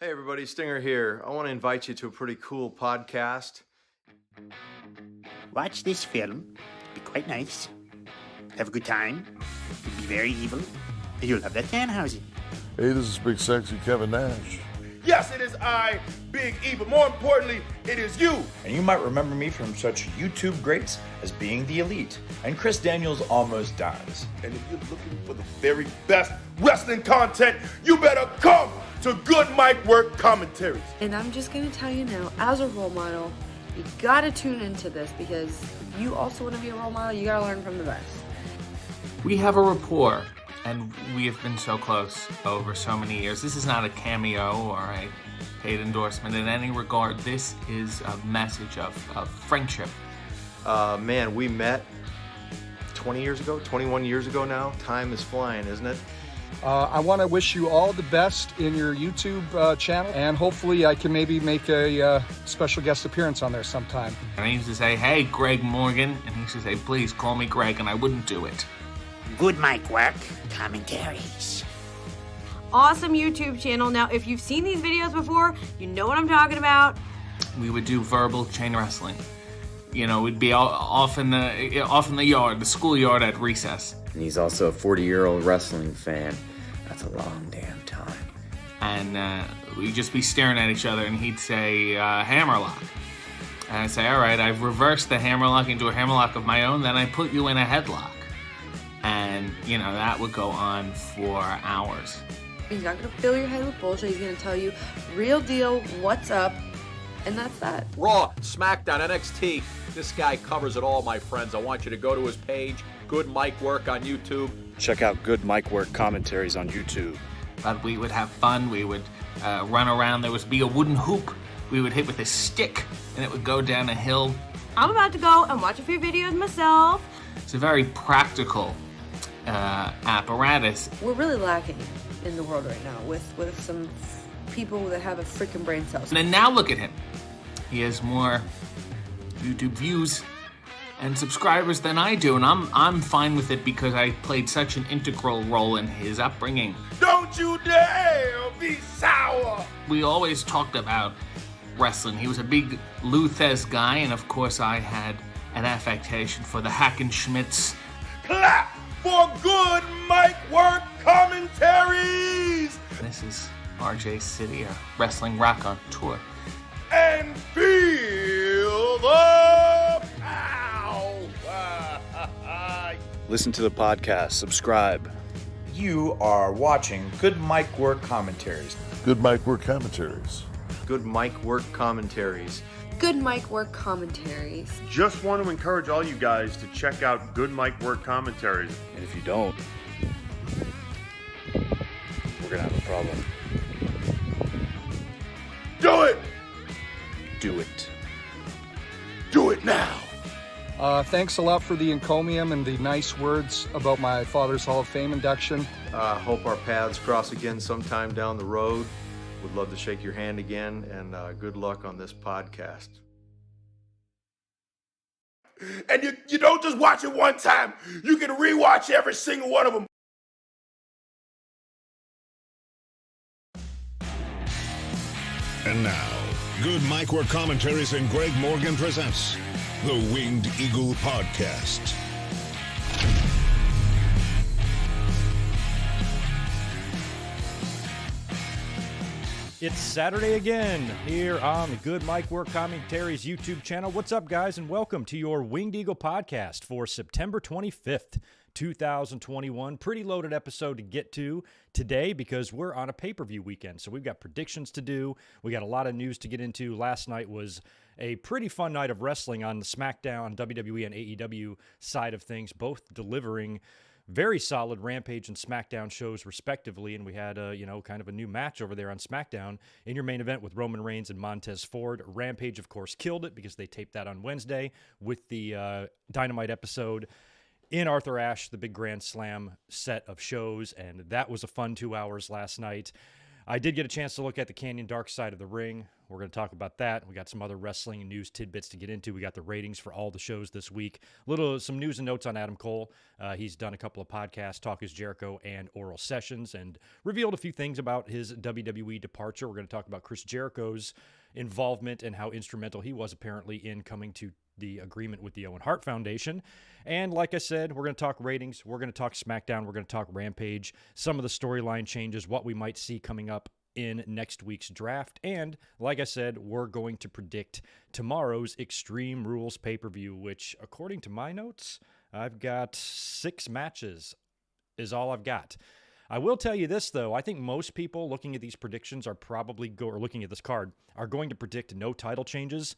Hey everybody, Stinger here. I want to invite you to a pretty cool podcast. Watch this film. Be quite nice. Have a good time. Be very evil. And you'll have that Danhausen. Hey, this is Big Sexy Kevin Nash. Yes, it is I, Big E, but more importantly, it is you. And you might remember me from such YouTube greats as Being the Elite and Chris Daniels Almost Dies. And if you're looking for the very best wrestling content, you better come to Good Mic Work Commentaries. And I'm just going to tell you now, as a role model, you got to tune into this because if you also want to be a role model, you got to learn from the best. We have a rapport, and we have been so close over so many years. This is not a cameo or a paid endorsement in any regard. This is a message of friendship. Man, we met 20 years ago, 21 years ago now. Time is flying, isn't it? I want to wish you all the best in your YouTube channel, and hopefully I can maybe make a special guest appearance on there sometime. And I used to say, hey, Greg Morgan, and he used to say, please call me Greg, and I wouldn't do it. Good mic work. Commentaries. Awesome YouTube channel. Now, if you've seen these videos before, you know what I'm talking about. We would do verbal chain wrestling. You know, we'd be off in the yard, the schoolyard at recess. And he's also a 40-year-old wrestling fan. That's a long damn time. And we'd just be staring at each other, and he'd say, hammerlock. And I'd say, all right, I've reversed the hammerlock into a hammerlock of my own, then I put you in a headlock. And, you know, that would go on for hours. He's not going to fill your head with bullshit. He's going to tell you real deal, what's up, and that's that. Raw, SmackDown, NXT. This guy covers it all, my friends. I want you to go to his page, Good Mic Work on YouTube. Check out Good Mic Work Commentaries on YouTube. But we would have fun. We would run around. There would be a wooden hoop we would hit with a stick, and it would go down a hill. I'm about to go and watch a few videos myself. It's a very practical apparatus. We're really lacking in the world right now with some people that have a freaking brain cell. And then now look at him. He has more YouTube views and subscribers than I do, and I'm fine with it because I played such an integral role in his upbringing. Don't you dare be sour. We always talked about wrestling. He was a big Lou Thez guy, and of course I had an affectation for the Hackenschmidts. Clap for Good Mic Work Commentaries. This is RJ City, a wrestling rock on tour. And feel the power. Listen to the podcast. Subscribe. You are watching Good Mic Work Commentaries. Good Mic Work Commentaries. Good Mic Work Commentaries. Good Mic Work Commentaries. Just want to encourage all you guys to check out Good Mic Work Commentaries. And if you don't, we're going to have a problem. Do it! Do it. Do it now! Thanks a lot for the encomium and the nice words about my father's Hall of Fame induction. Hope our paths cross again sometime down the road. Would love to shake your hand again, and good luck on this podcast. And you don't just watch it one time. You can rewatch every single one of them. And now, Good Mic Work Commentaries and Greg Morgan presents the Winged Eagle Podcast. It's Saturday again here on the Good Mic Work Commentaries YouTube channel. What's up, guys, and welcome to your Winged Eagle Podcast for September 25th, 2021. Pretty loaded episode to get to today because we're on a pay-per-view weekend. So we've got predictions to do. We got a lot of news to get into. Last night was a pretty fun night of wrestling on the SmackDown, WWE and AEW side of things, both delivering very solid Rampage and Smackdown shows respectively, and we had kind of a new match over there on Smackdown in your main event with Roman Reigns and Montez Ford. Rampage, of course, killed it because they taped that on Wednesday with the Dynamite episode in Arthur Ashe, the big Grand Slam set of shows, and that was a fun 2 hours last night. I did get a chance to look at the Kanyon Dark Side of the Ring. We're going to talk about that. We got some other wrestling news tidbits to get into. We got the ratings for all the shows this week. Some news and notes on Adam Cole. He's done a couple of podcasts, Talk is Jericho and Oral Sessions, and revealed a few things about his WWE departure. We're going to talk about Chris Jericho's involvement and how instrumental he was apparently in coming to the agreement with the Owen Hart Foundation. And like I said, we're going to talk ratings. We're going to talk SmackDown. We're going to talk Rampage, some of the storyline changes, what we might see coming up in next week's draft. And like I said, we're going to predict tomorrow's Extreme Rules pay-per-view, which according to my notes, I've got 6 matches is all I've got. I will tell you this, though. I think most people looking at these predictions are probably looking at this card are going to predict no title changes.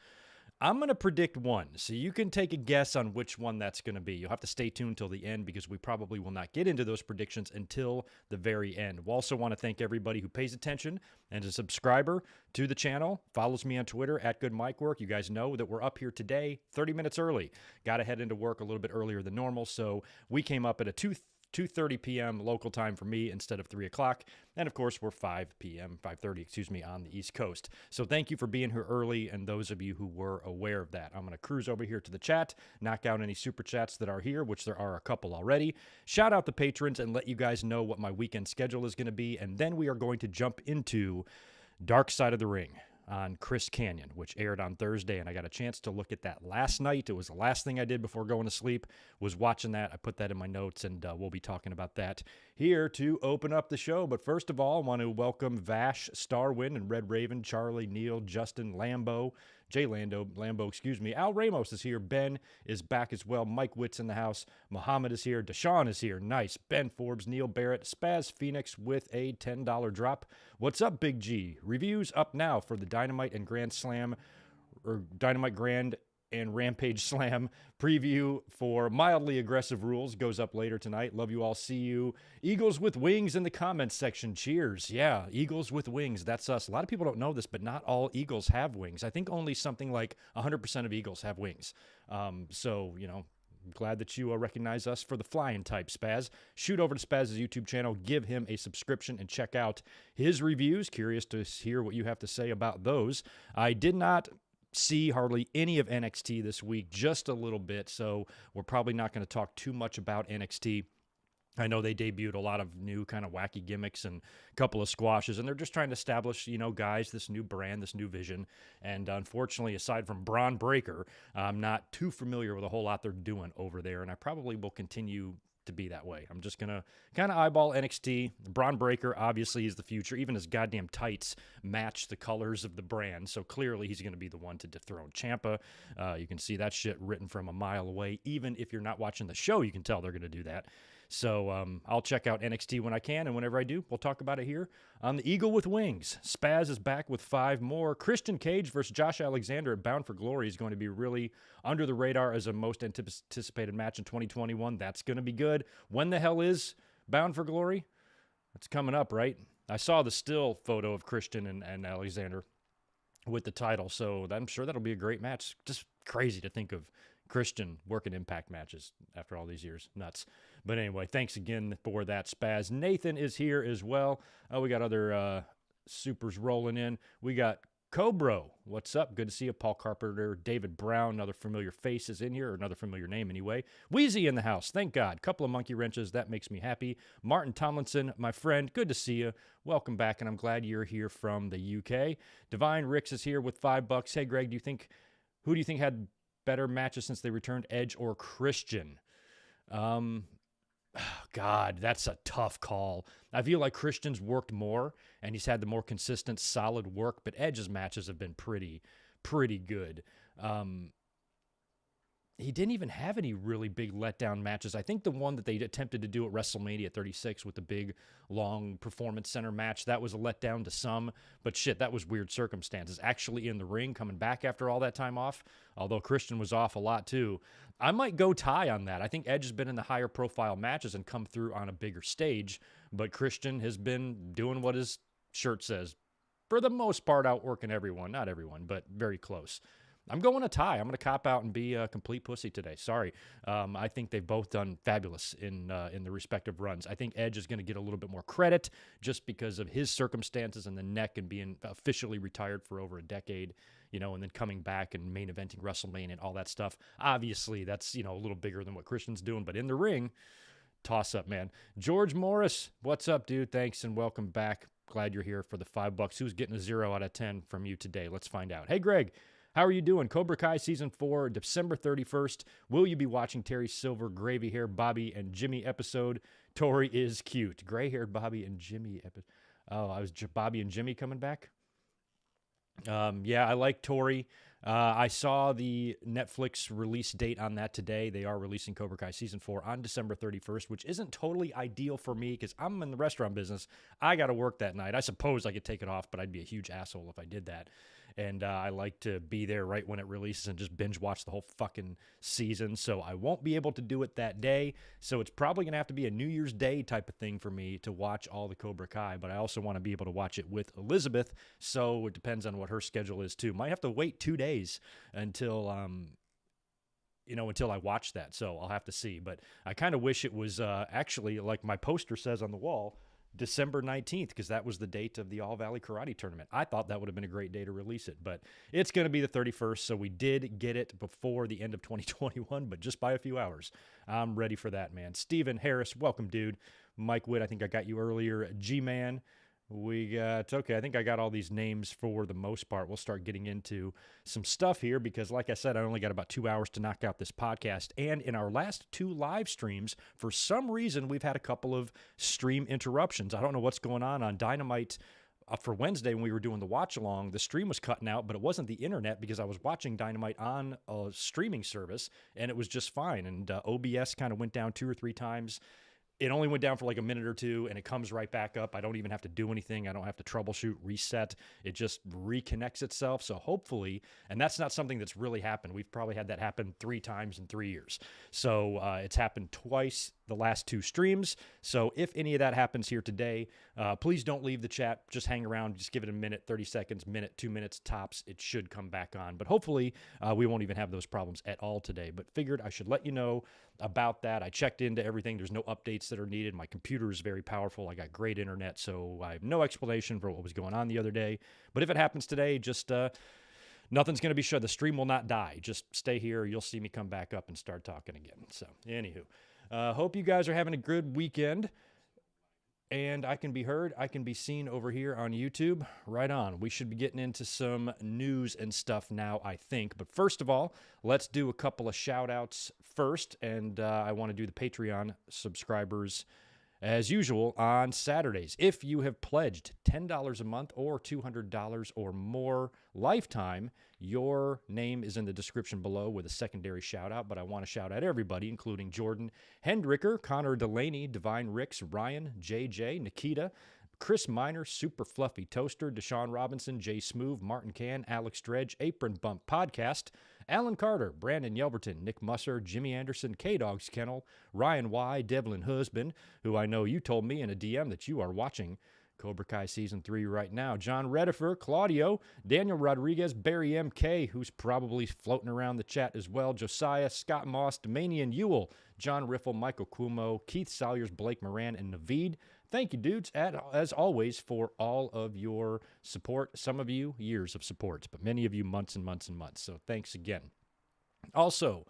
I'm going to predict one, so you can take a guess on which one that's going to be. You'll have to stay tuned till the end because we probably will not get into those predictions until the very end. We also want to thank everybody who pays attention and is a subscriber to the channel, follows me on Twitter at GoodMikeWork. You guys know that we're up here today 30 minutes early. Got to head into work a little bit earlier than normal, so we came up at a 2:30 p.m. local time for me instead of 3 o'clock. And of course, we're 5:30 on the East Coast. So thank you for being here early and those of you who were aware of that. I'm going to cruise over here to the chat, knock out any super chats that are here, which there are a couple already. Shout out the patrons and let you guys know what my weekend schedule is going to be. And then we are going to jump into Dark Side of the Ring on Chris Kanyon, which aired on Thursday, and I got a chance to look at that last night. It was the last thing I did before going to sleep, was watching that. I put that in my notes, and we'll be talking about that here to open up the show. But first of all, I want to welcome Vash, Starwind, and Red Raven, Charlie, Neil, Justin, Lambo, Al Ramos is here. Ben is back as well. Mike Witt's in the house. Muhammad is here. Deshaun is here. Nice. Ben Forbes, Neil Barrett, Spaz Phoenix with a $10 drop. What's up, Big G? Reviews up now for the Dynamite and Grand Slam, or Dynamite Grand and Rampage Slam preview for Mildly Aggressive Rules goes up later tonight. Love you all. See you. Eagles with Wings in the comments section. Cheers. Yeah, Eagles with Wings. That's us. A lot of people don't know this, but not all Eagles have wings. I think only something like 100% of Eagles have wings. So, you know, glad that you recognize us for the flying type, Spaz. Shoot over to Spaz's YouTube channel, give him a subscription, and check out his reviews. Curious to hear what you have to say about those. I did not see hardly any of NXT this week, just a little bit, so we're probably not going to talk too much about NXT. I know they debuted a lot of new kind of wacky gimmicks and a couple of squashes, and they're just trying to establish, you know, guys, this new brand, this new vision. And unfortunately, aside from Braun Breaker, I'm not too familiar with a whole lot they're doing over there, and I probably will continue to be that way. I'm just going to kind of eyeball NXT. Braun Breaker obviously is the future. Even his goddamn tights match the colors of the brand, so clearly he's going to be the one to dethrone Ciampa. You can see that shit written from a mile away. Even if you're not watching the show, you can tell they're going to do that. So I'll check out NXT when I can, and whenever I do, we'll talk about it here on the Eagle with Wings. Spaz is back with 5 more. Christian Cage versus Josh Alexander at Bound for Glory is going to be really under the radar as a most anticipated match in 2021. That's going to be good. When the hell is Bound for Glory? It's coming up, right? I saw the still photo of Christian and Alexander with the title, so I'm sure that'll be a great match. Just crazy to think of Christian working Impact matches after all these years. Nuts. But anyway, thanks again for that, Spaz. Nathan is here as well. We got other supers rolling in. We got Cobro. What's up? Good to see you. Paul Carpenter, David Brown, another familiar face is in here, or another familiar name anyway. Wheezy in the house. Thank God. Couple of monkey wrenches. That makes me happy. Martin Tomlinson, my friend. Good to see you. Welcome back, and I'm glad you're here from the UK. Divine Ricks is here with $5. Hey, Greg, who do you think had better matches since they returned, Edge or Christian? God, that's a tough call. I feel like Christian's worked more, and he's had the more consistent, solid work, but Edge's matches have been pretty good. He didn't even have any really big letdown matches. I think the one that they attempted to do at WrestleMania 36 with the big, long Performance Center match, that was a letdown to some. But shit, that was weird circumstances. Actually in the ring, coming back after all that time off, although Christian was off a lot too. I might go tie on that. I think Edge has been in the higher profile matches and come through on a bigger stage, but Christian has been doing what his shirt says. For the most part, outworking everyone. Not everyone, but very close. I'm going a tie. I'm going to cop out and be a complete pussy today. Sorry. I think they've both done fabulous in the respective runs. I think Edge is going to get a little bit more credit just because of his circumstances and the neck and being officially retired for over a decade, and then coming back and main eventing WrestleMania and all that stuff. Obviously, that's, a little bigger than what Christian's doing, but in the ring, toss up, man. George Morris, what's up, dude? Thanks and welcome back. Glad you're here for the $5. Who's getting a 0 out of 10 from you today? Let's find out. Hey, Greg. How are you doing? Cobra Kai Season 4, December 31st. Will you be watching Terry Silver, Gravy Hair Bobby and Jimmy episode? Tori is cute. Gray-haired Bobby and Jimmy episode. Oh, I was Bobby and Jimmy coming back? Yeah, I like Tori. I saw the Netflix release date on that today. They are releasing Cobra Kai Season 4 on December 31st, which isn't totally ideal for me because I'm in the restaurant business. I got to work that night. I suppose I could take it off, but I'd be a huge asshole if I did that. And I like to be there right when it releases and just binge watch the whole fucking season. So I won't be able to do it that day. So it's probably going to have to be a New Year's Day type of thing for me to watch all the Cobra Kai. But I also want to be able to watch it with Elizabeth. So it depends on what her schedule is too. Might have to wait 2 days until until I watch that. So I'll have to see. But I kind of wish it was actually, like my poster says on the wall, December 19th, because that was the date of the All Valley Karate Tournament. I thought that would have been a great day to release it, but it's going to be the 31st, so we did get it before the end of 2021, but just by a few hours. I'm ready for that, man. Steven Harris, welcome, dude. Mike Witt, I think I got you earlier. G-Man, okay, I think I got all these names for the most part. We'll start getting into some stuff here because, like I said, I only got about 2 hours to knock out this podcast. And in our last 2 live streams, for some reason, we've had a couple of stream interruptions. I don't know what's going on Dynamite. For Wednesday, when we were doing the watch-along, the stream was cutting out, but it wasn't the internet because I was watching Dynamite on a streaming service, and it was just fine. And OBS kind of went down 2 or 3 times. It only went down for like a minute or 2, and it comes right back up. I don't even have to do anything. I don't have to troubleshoot, reset. It just reconnects itself. So hopefully, and that's not something that's really happened. We've probably had that happen 3 times in 3 years. So it's happened twice the last 2 streams. So if any of that happens here today, please don't leave the chat. Just hang around. Just give it a minute, 30 seconds, minute, 2 minutes tops. It should come back on. But hopefully we won't even have those problems at all today. But figured I should let you know about that. I checked into everything. There's no updates that are needed. My computer is very powerful. I got great internet, so I have no explanation for what was going on the other day. But if it happens today, just nothing's going to be shut. The stream will not die. Just stay here. You'll see me come back up and start talking again. So anywho, hope you guys are having a good weekend. And I can be heard, I can be seen over here on YouTube. Right on. We should be getting into some news and stuff now, I think. But first of all, let's do a couple of shout-outs first. And I want to do the Patreon subscribers, as usual, on Saturdays. If you have pledged $10 a month or $200 or more lifetime, your name is in the description below with a secondary shout-out, but I want to shout out everybody, including Jordan Hendricker, Connor Delaney, Divine Ricks, Ryan, JJ, Nikita, Chris Miner, Super Fluffy Toaster, Deshaun Robinson, Jay Smoove, Martin Can, Alex Dredge, Apron Bump Podcast, Alan Carter, Brandon Yelverton, Nick Musser, Jimmy Anderson, K-Dog's Kennel, Ryan Y, Devlin Husband, who I know you told me in a DM that you are watching Cobra Kai Season 3 right now, John Redifer, Claudio, Daniel Rodriguez, Barry MK, who's probably floating around the chat as well, Josiah, Scott Moss, Domanian Ewell, John Riffle, Michael Cuomo, Keith Salyers, Blake Moran, and Naveed. Thank you, dudes, as always, for all of your support. Some of you, years of support, but many of you, months and months and months. So thanks again. Also,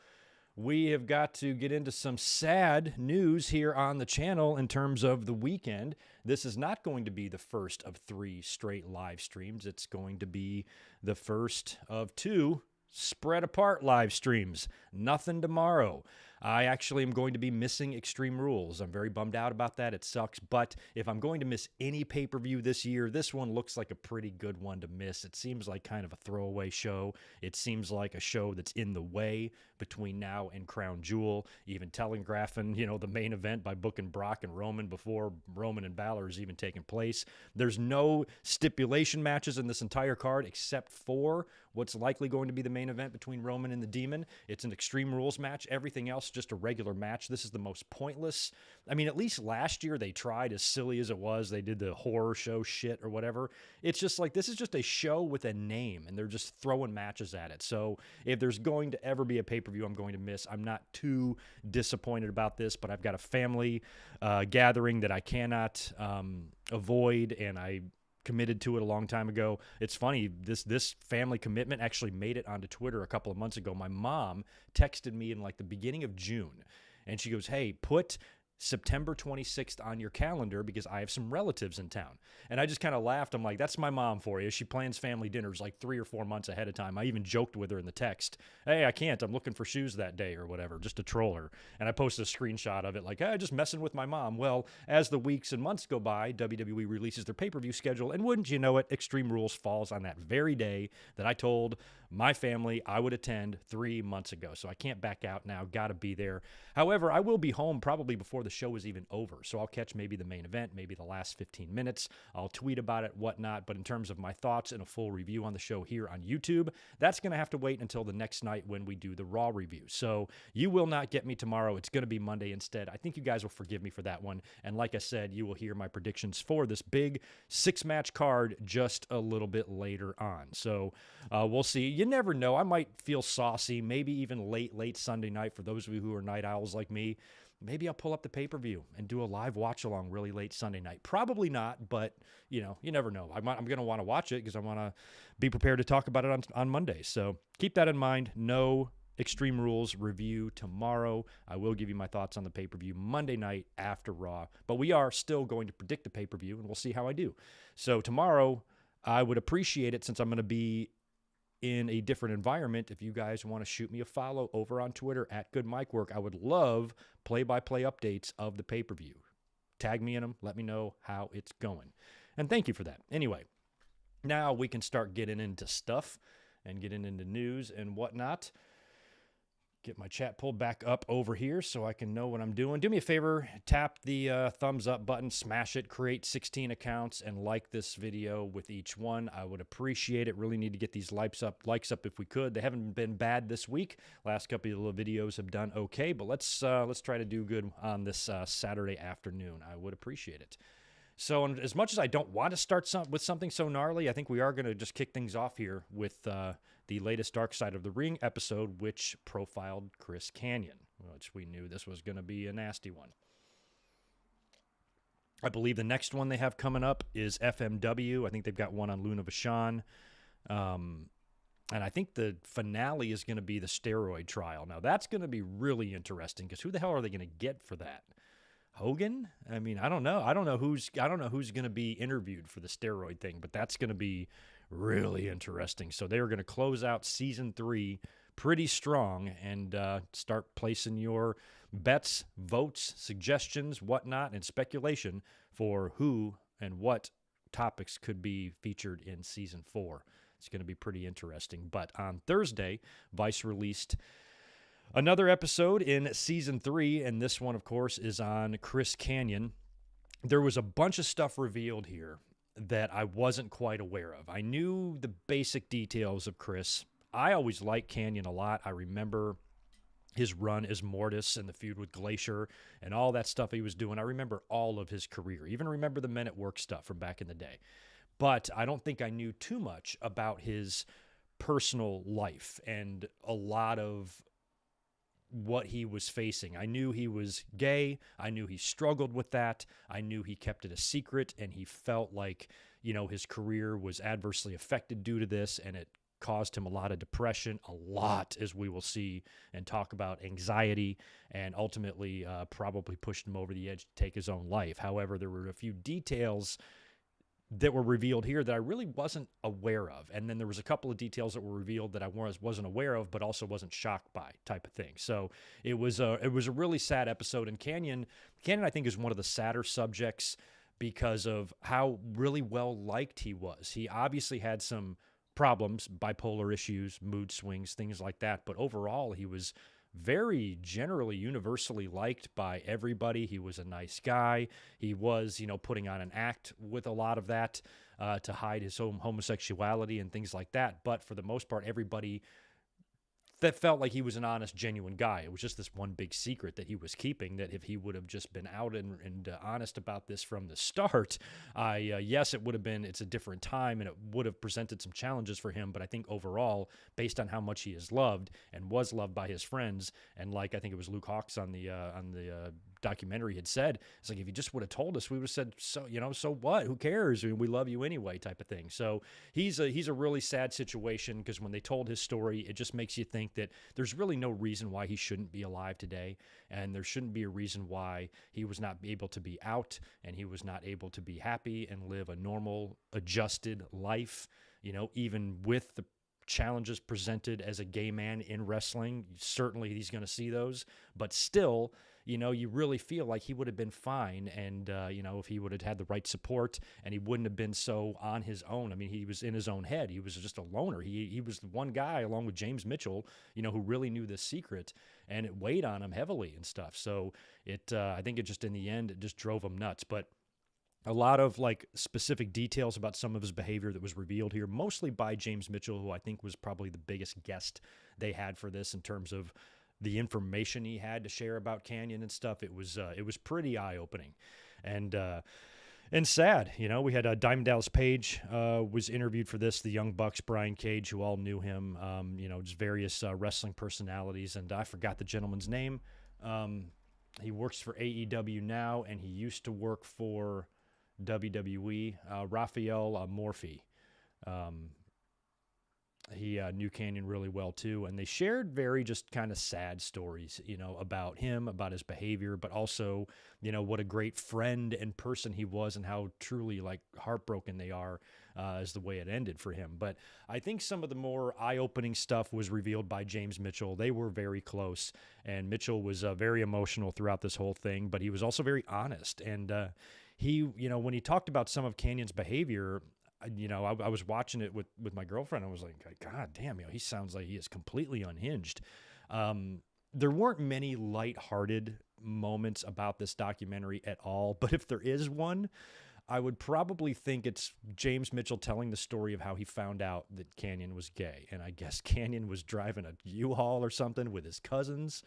we have got to get into some sad news here on the channel in terms of the weekend. This is not going to be the first of 3 straight live streams. It's going to be the first of 2 spread apart live streams. Nothing tomorrow. I actually am going to be missing Extreme Rules. I'm very bummed out about that. It sucks. But if I'm going to miss any pay-per-view this year, this one looks like a pretty good one to miss. It seems like kind of a throwaway show. It seems like a show that's in the way between now and Crown Jewel, even telegraphing, the main event by booking Brock and Roman before Roman and Balor is even taking place. There's no stipulation matches in this entire card except for what's likely going to be the main event between Roman and the Demon. It's an Extreme Rules match. Everything else just a regular match. This is the most pointless. I mean, at least last year they tried, as silly as it was. They did the horror show shit or whatever. It's just like, this is just a show with a name, and they're just throwing matches at it. So if there's going to ever be a pay-per-view I'm going to miss, I'm not too disappointed about this, but I've got a family gathering that I cannot avoid, and I committed to it a long time ago. It's funny, this family commitment actually made it onto Twitter a couple of months ago. My mom texted me in like the beginning of June, and she goes, hey, put September 26th on your calendar because I have some relatives in town. And I just kind of laughed. I'm like, that's my mom for you. She plans family dinners like 3 or 4 months ahead of time. I even joked with her in the text, hey, I can't. I'm looking for shoes that day or whatever, just to troll her. And I posted a screenshot of it like, hey, just messing with my mom. Well, as the weeks and months go by, WWE releases their pay-per-view schedule. And wouldn't you know it, Extreme Rules falls on that very day that I told my family I would attend 3 months ago. So I can't back out now. Got to be there. However, I will be home probably before the show is even over. So I'll catch maybe the main event, maybe the last 15 minutes. I'll tweet about it, whatnot. But in terms of my thoughts and a full review on the show here on YouTube, that's going to have to wait until the next night when we do the Raw review. So you will not get me tomorrow. It's going to be Monday instead. I think you guys will forgive me for that one. And like I said, you will hear my predictions for this big 6-match card just a little bit later on. So we'll see. You never know. I might feel saucy, maybe even late Sunday night for those of you who are night owls like me. Maybe I'll pull up the pay-per-view and do a live watch-along really late Sunday night. Probably not, but, you never know. I'm going to want to watch it because I want to be prepared to talk about it on Monday. So keep that in mind. No Extreme Rules review tomorrow. I will give you my thoughts on the pay-per-view Monday night after Raw. But we are still going to predict the pay-per-view, and we'll see how I do. So tomorrow, I would appreciate it, since I'm going to be in a different environment, if you guys want to shoot me a follow over on Twitter at GoodMikeWork. I would love play-by-play updates of the pay-per-view. Tag me in them. Let me know how it's going. And thank you for that. Anyway, now we can start getting into stuff and getting into news and whatnot. Get my chat pulled back up over here so I can know what I'm doing. Do me a favor, tap the thumbs up button, smash it, create 16 accounts, and like this video with each one. I would appreciate it. Really need to get these likes up if we could. They haven't been bad this week. Last couple of videos have done okay, but let's try to do good on this Saturday afternoon. I would appreciate it. So as much as I don't want to start with something so gnarly, I think we are going to just kick things off here with the latest Dark Side of the Ring episode, which profiled Chris Kanyon, which we knew this was going to be a nasty one. I believe the next one they have coming up is FMW. I think they've got one on Luna Vachon. And I think the finale is going to be the steroid trial. Now, that's going to be really interesting, because who the hell are they going to get for that? Hogan? I mean, I don't know. I don't know who's going to be interviewed for the steroid thing, but that's going to be really interesting. So they are going to close out season 3 pretty strong and start placing your bets, votes, suggestions, whatnot, and speculation for who and what topics could be featured in season 4. It's going to be pretty interesting. But on Thursday, Vice released another episode in season 3, and this one, of course, is on Chris Kanyon. There was a bunch of stuff revealed here that I wasn't quite aware of. I knew the basic details of Chris. I always liked Kanyon a lot. I remember his run as Mortis and the feud with Glacier and all that stuff he was doing. I remember all of his career. Even remember the Men at Work stuff from back in the day. But I don't think I knew too much about his personal life and a lot of what he was facing. I knew he was gay. I knew he struggled with that. I knew he kept it a secret, and he felt like, his career was adversely affected due to this, and it caused him a lot of depression, a lot, as we will see and talk about, anxiety, and ultimately probably pushed him over the edge to take his own life. However, there were a few details that were revealed here that I really wasn't aware of. And then there was a couple of details that were revealed that I wasn't aware of, but also wasn't shocked by, type of thing. So it was a really sad episode. And Kanyon, I think, is one of the sadder subjects because of how really well liked he was. He obviously had some problems, bipolar issues, mood swings, things like that. But overall, he was very generally universally liked by everybody. He was a nice guy. He was, putting on an act with a lot of that to hide his homosexuality and things like that. But for the most part, everybody that felt like he was an honest, genuine guy. It was just this one big secret that he was keeping, that if he would have just been out and honest about this from the start, yes, it would have been, it's a different time and it would have presented some challenges for him. But I think overall, based on how much he is loved and was loved by his friends, and like I think it was Luke Hawx on the documentary had said, it's like, if he just would have told us, we would have said, so, you know, so what? Who cares? I mean, we love you anyway, type of thing. So he's a really sad situation, because when they told his story, it just makes you think that there's really no reason why he shouldn't be alive today, and there shouldn't be a reason why he was not able to be out and he was not able to be happy and live a normal, adjusted life, you know, even with the challenges presented as a gay man in wrestling. Certainly he's going to see those, but still, you know, you really feel like he would have been fine. And, you know, if he would have had the right support and he wouldn't have been so on his own. I mean, he was in his own head. He was just a loner. He was the one guy, along with James Mitchell, you know, who really knew this secret, and it weighed on him heavily and stuff. So I think it just, in the end, it just drove him nuts. But a lot of like specific details about some of his behavior that was revealed here, mostly by James Mitchell, who I think was probably the biggest guest they had for this in terms of the information he had to share about Kanyon and stuff. It was pretty eye-opening and sad. You know, we had Diamond Dallas Page was interviewed for this, the Young Bucks, Brian Cage, who all knew him, you know, just various wrestling personalities. And I forgot the gentleman's name. He works for AEW now, and he used to work for WWE, Raphael Morphy. He knew Kanyon really well too, and they shared very just kind of sad stories, you know, about him, about his behavior, but also, you know, what a great friend and person he was, and how truly like heartbroken they are as the way it ended for him. But I think some of the more eye-opening stuff was revealed by James Mitchell. They were very close, and Mitchell was very emotional throughout this whole thing, but he was also very honest. And he, you know, when he talked about some of Kanyon's behavior, you know, I was watching it with my girlfriend. I was like, God damn, you know, he sounds like he is completely unhinged. There weren't many lighthearted moments about this documentary at all, but if there is one, I would probably think it's James Mitchell telling the story of how he found out that Kanyon was gay. And I guess Kanyon was driving a U-Haul or something with his cousins,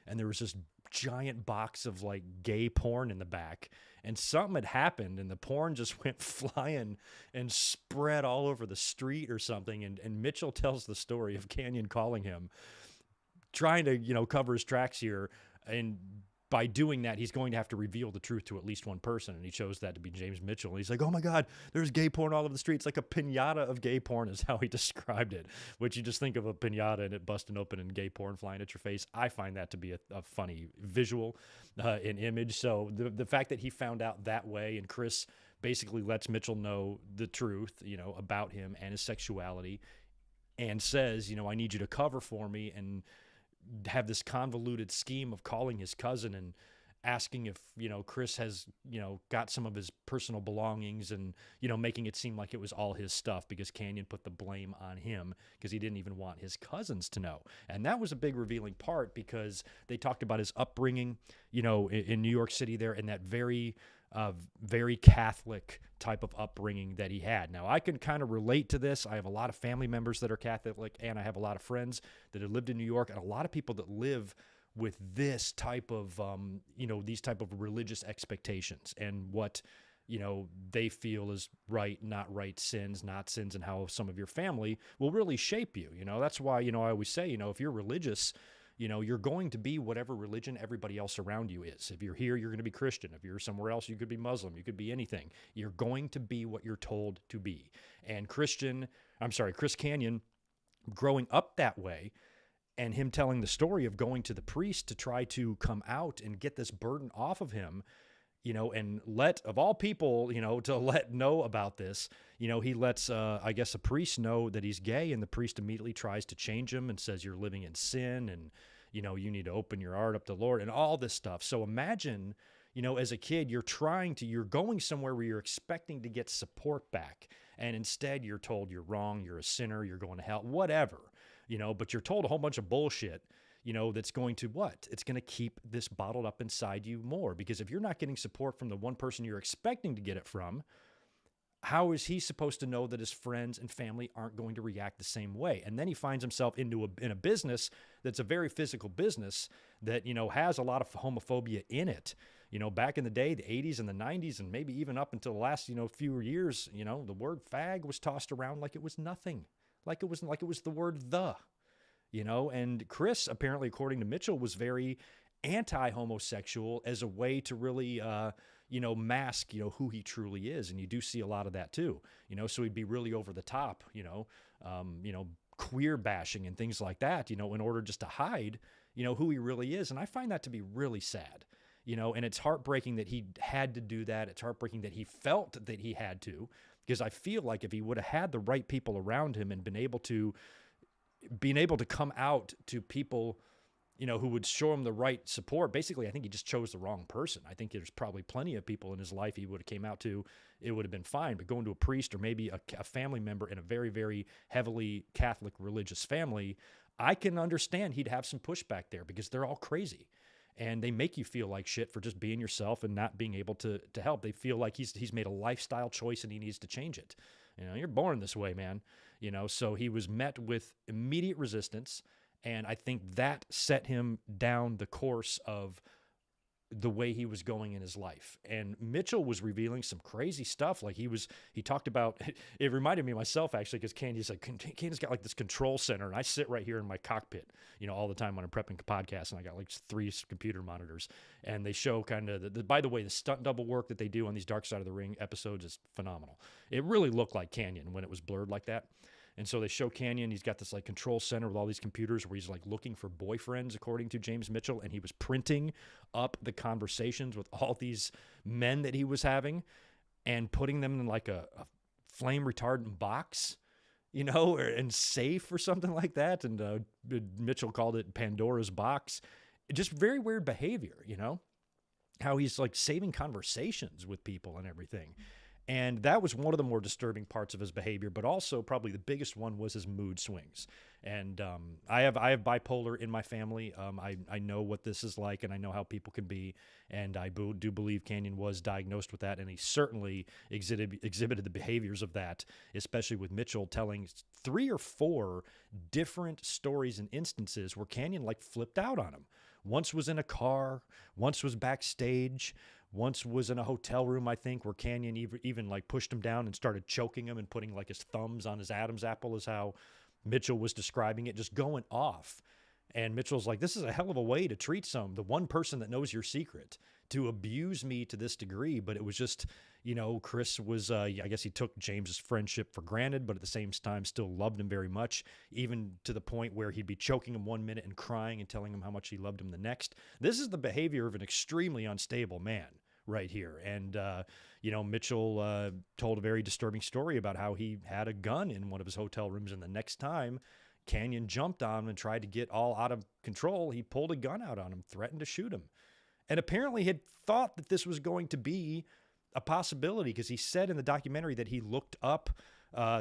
and there was this giant box of like gay porn in the back, and something had happened and the porn just went flying and spread all over the street or something. And Mitchell tells the story of Kanyon calling him, trying to, you know, cover his tracks here, and by doing that, he's going to have to reveal the truth to at least one person, and he chose that to be James Mitchell. And he's like, oh my God, there's gay porn all over the streets. Like a pinata of gay porn is how he described it, which you just think of a pinata and it busting open and gay porn flying at your face. I find that to be a funny visual and image. So the fact that he found out that way, and Chris basically lets Mitchell know the truth, you know, about him and his sexuality, and says, you know, I need you to cover for me, and have this convoluted scheme of calling his cousin and asking if, you know, Chris has, you know, got some of his personal belongings, and, you know, making it seem like it was all his stuff, because Kanyon put the blame on him because he didn't even want his cousins to know. And that was a big revealing part, because they talked about his upbringing, you know, in New York City there, and that very Catholic type of upbringing that he had. Now, I can kind of relate to this. I have a lot of family members that are Catholic, and I have a lot of friends that have lived in New York, and a lot of people that live with this type of, you know, these type of religious expectations, and what, you know, they feel is right, not right, sins, not sins, and how some of your family will really shape you. You know, that's why, you know, I always say, you know, if you're religious, you know, you're going to be whatever religion everybody else around you is. If you're here, you're going to be Christian. If you're somewhere else, you could be Muslim. You could be anything. You're going to be what you're told to be. And Chris Kanyon, growing up that way, and him telling the story of going to the priest to try to come out and get this burden off of him, you know, and let, of all people, you know, to let know about this, you know, he lets, I guess, a priest know that he's gay, and the priest immediately tries to change him and says, you're living in sin, and, you know, you need to open your heart up to the Lord, and all this stuff. So imagine, you know, as a kid, you're going somewhere where you're expecting to get support back, and instead you're told you're wrong, you're a sinner, you're going to hell, whatever, you know, but you're told a whole bunch of bullshit, you know, that's going to what? It's going to keep this bottled up inside you more, because if you're not getting support from the one person you're expecting to get it from, how is he supposed to know that his friends and family aren't going to react the same way? And then he finds himself in a business that's a very physical business that, has a lot of homophobia in it. Back in the day, the 80s and the 90s, and maybe even up until the last, few years, the word fag was tossed around like it was nothing, like it was the word the, and Chris, apparently, according to Mitchell, was very anti-homosexual as a way to really, mask, who he truly is. And you do see a lot of that too, so he'd be really over the top, queer bashing and things like that, in order just to hide, who he really is. And I find that to be really sad, and it's heartbreaking that he had to do that. It's heartbreaking that he felt that he had to, because I feel like if he would have had the right people around him and been able to come out to people, who would show him the right support. Basically, I think he just chose the wrong person. I think there's probably plenty of people in his life he would have came out to, it would have been fine. But going to a priest or maybe a family member in a very, very heavily Catholic religious family, I can understand he'd have some pushback there because they're all crazy. And they make you feel like shit for just being yourself and not being able to help. They feel like he's made a lifestyle choice and he needs to change it. You're born this way, man. So he was met with immediate resistance. And I think that set him down the course of the way he was going in his life. And Mitchell was revealing some crazy stuff. Like he talked about, it reminded me of myself actually, because Canyon's got like this control center, and I sit right here in my cockpit, all the time when I'm prepping podcasts, and I got like 3 computer monitors, and they show kind of by the way, the stunt double work that they do on these Dark Side of the Ring episodes is phenomenal. It really looked like Kanyon when it was blurred like that. And so they show Kanyon, he's got this like control center with all these computers where he's like looking for boyfriends, according to James Mitchell, and he was printing up the conversations with all these men that he was having and putting them in like a flame retardant box, and safe or something like that. And Mitchell called it Pandora's box. Just very weird behavior, how he's like saving conversations with people and everything. And that was one of the more disturbing parts of his behavior, but also probably the biggest one was his mood swings. And I have bipolar in my family. I know what this is like, and I know how people can be. And I do believe Kanyon was diagnosed with that, and he certainly exhibited the behaviors of that, especially with Mitchell telling 3 or 4 different stories and instances where Kanyon like flipped out on him. Once was in a car, once was backstage, once was in a hotel room, I think, where Kanyon even like pushed him down and started choking him and putting like his thumbs on his Adam's apple, is how Mitchell was describing it, just going off. And Mitchell's like, this is a hell of a way to treat the one person that knows your secret, to abuse me to this degree. But it was just, Chris was, I guess he took James's friendship for granted, but at the same time still loved him very much, even to the point where he'd be choking him one minute and crying and telling him how much he loved him the next. This is the behavior of an extremely unstable man right here. And, Mitchell told a very disturbing story about how he had a gun in one of his hotel rooms, and the next time Kanyon jumped on him and tried to get all out of control, he pulled a gun out on him, threatened to shoot him. And apparently had thought that this was going to be a possibility, because he said in the documentary that he looked up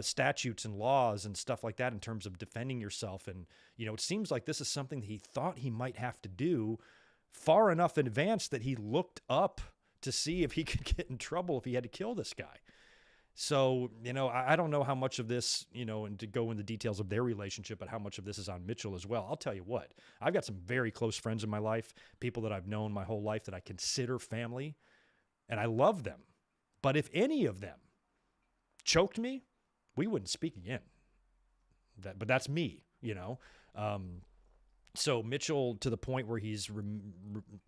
statutes and laws and stuff like that in terms of defending yourself. And, it seems like this is something that he thought he might have to do far enough in advance that he looked up to see if he could get in trouble if he had to kill this guy. So, I don't know how much of this, and to go into details of their relationship, but how much of this is on Mitchell as well. I'll tell you what, I've got some very close friends in my life, people that I've known my whole life that I consider family, and I love them. But if any of them choked me, we wouldn't speak again. But that's me, So Mitchell, to the point where he's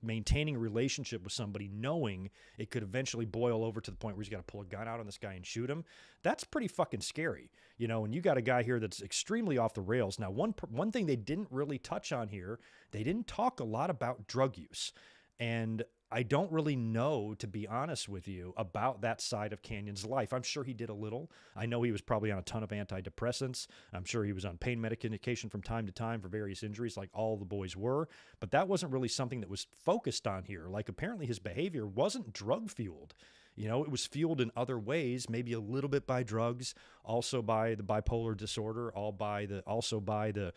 maintaining a relationship with somebody, knowing it could eventually boil over to the point where he's got to pull a gun out on this guy and shoot him, that's pretty fucking scary, and you got a guy here that's extremely off the rails. Now, one thing they didn't really touch on here, they didn't talk a lot about drug use. And I don't really know, to be honest with you, about that side of Kanyon's life. I'm sure he did a little. I know he was probably on a ton of antidepressants. I'm sure he was on pain medication from time to time for various injuries, like all the boys were. But that wasn't really something that was focused on here. Like, apparently his behavior wasn't drug-fueled. It was fueled in other ways, maybe a little bit by drugs, also by the bipolar disorder, also by the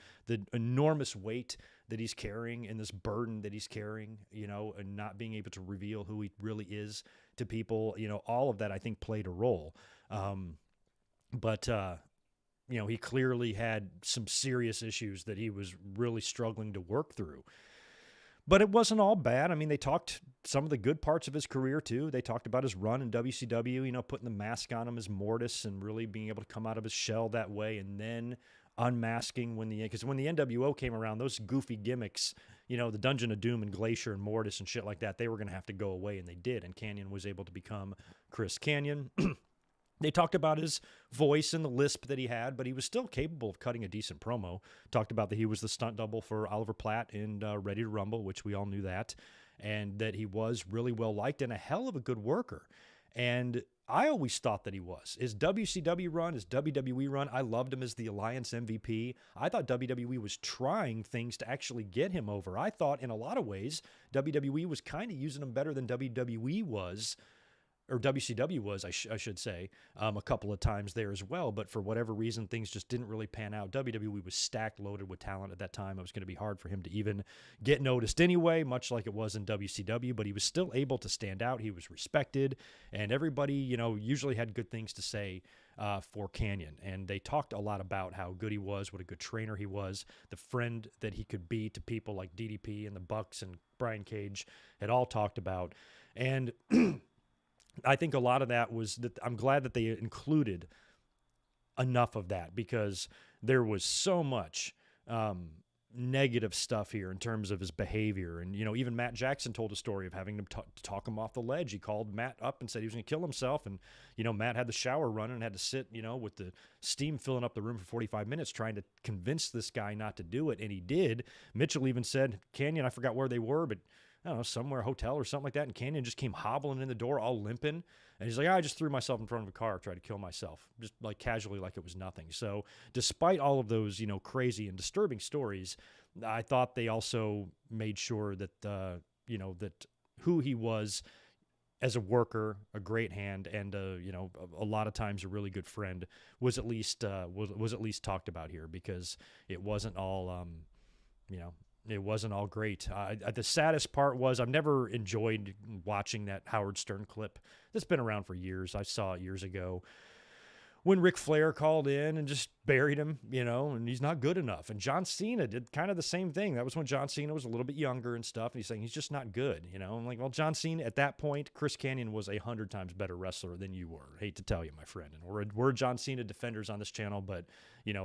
enormous weight that he's carrying and this burden that he's carrying, and not being able to reveal who he really is to people, all of that I think played a role. But he clearly had some serious issues that he was really struggling to work through. But it wasn't all bad. I mean, they talked some of the good parts of his career, too. They talked about his run in WCW, putting the mask on him as Mortis and really being able to come out of his shell that way, and then unmasking because when the NWO came around, those goofy gimmicks, the Dungeon of Doom and Glacier and Mortis and shit like that, they were going to have to go away, and they did. And Kanyon was able to become Chris Kanyon. They talked about his voice and the lisp that he had, but he was still capable of cutting a decent promo. Talked about that he was the stunt double for Oliver Platt in Ready to Rumble, which we all knew that, and that he was really well liked and a hell of a good worker. And I always thought that he was. His WCW run, his WWE run, I loved him as the Alliance MVP. I thought WWE was trying things to actually get him over. I thought in a lot of ways WWE was kind of using him better than WWE was, or WCW was, I should say, a couple of times there as well. But for whatever reason, things just didn't really pan out. WWE was stacked, loaded with talent at that time. It was going to be hard for him to even get noticed anyway, much like it was in WCW. But he was still able to stand out. He was respected. And everybody, usually had good things to say for Kanyon. And they talked a lot about how good he was, what a good trainer he was, the friend that he could be to people like DDP and the Bucks and Brian Cage had all talked about. And I think a lot of that was that I'm glad that they included enough of that, because there was so much negative stuff here in terms of his behavior. And, even Matt Jackson told a story of having to talk him off the ledge. He called Matt up and said he was going to kill himself. And, Matt had the shower running and had to sit, with the steam filling up the room for 45 minutes trying to convince this guy not to do it. And he did. Mitchell even said, Kanyon, I forgot where they were, but I don't know, somewhere, a hotel or something like that, and Kanyon just came hobbling in the door all limping, and he's like, I just threw myself in front of a car, tried to kill myself, just like casually, like it was nothing. So despite all of those, crazy and disturbing stories, I thought they also made sure that, that who he was as a worker, a great hand, and, a lot of times a really good friend was at least talked about here, because it wasn't all, it wasn't all great. The saddest part was I've never enjoyed watching that Howard Stern clip that's been around for years. I saw it years ago when Ric Flair called in and just buried him, and he's not good enough. And John Cena did kind of the same thing. That was when John Cena was a little bit younger and stuff. And he's saying he's just not good, I'm like, well, John Cena, at that point, Chris Kanyon was 100 times better wrestler than you were. Hate to tell you, my friend. And we're John Cena defenders on this channel, but,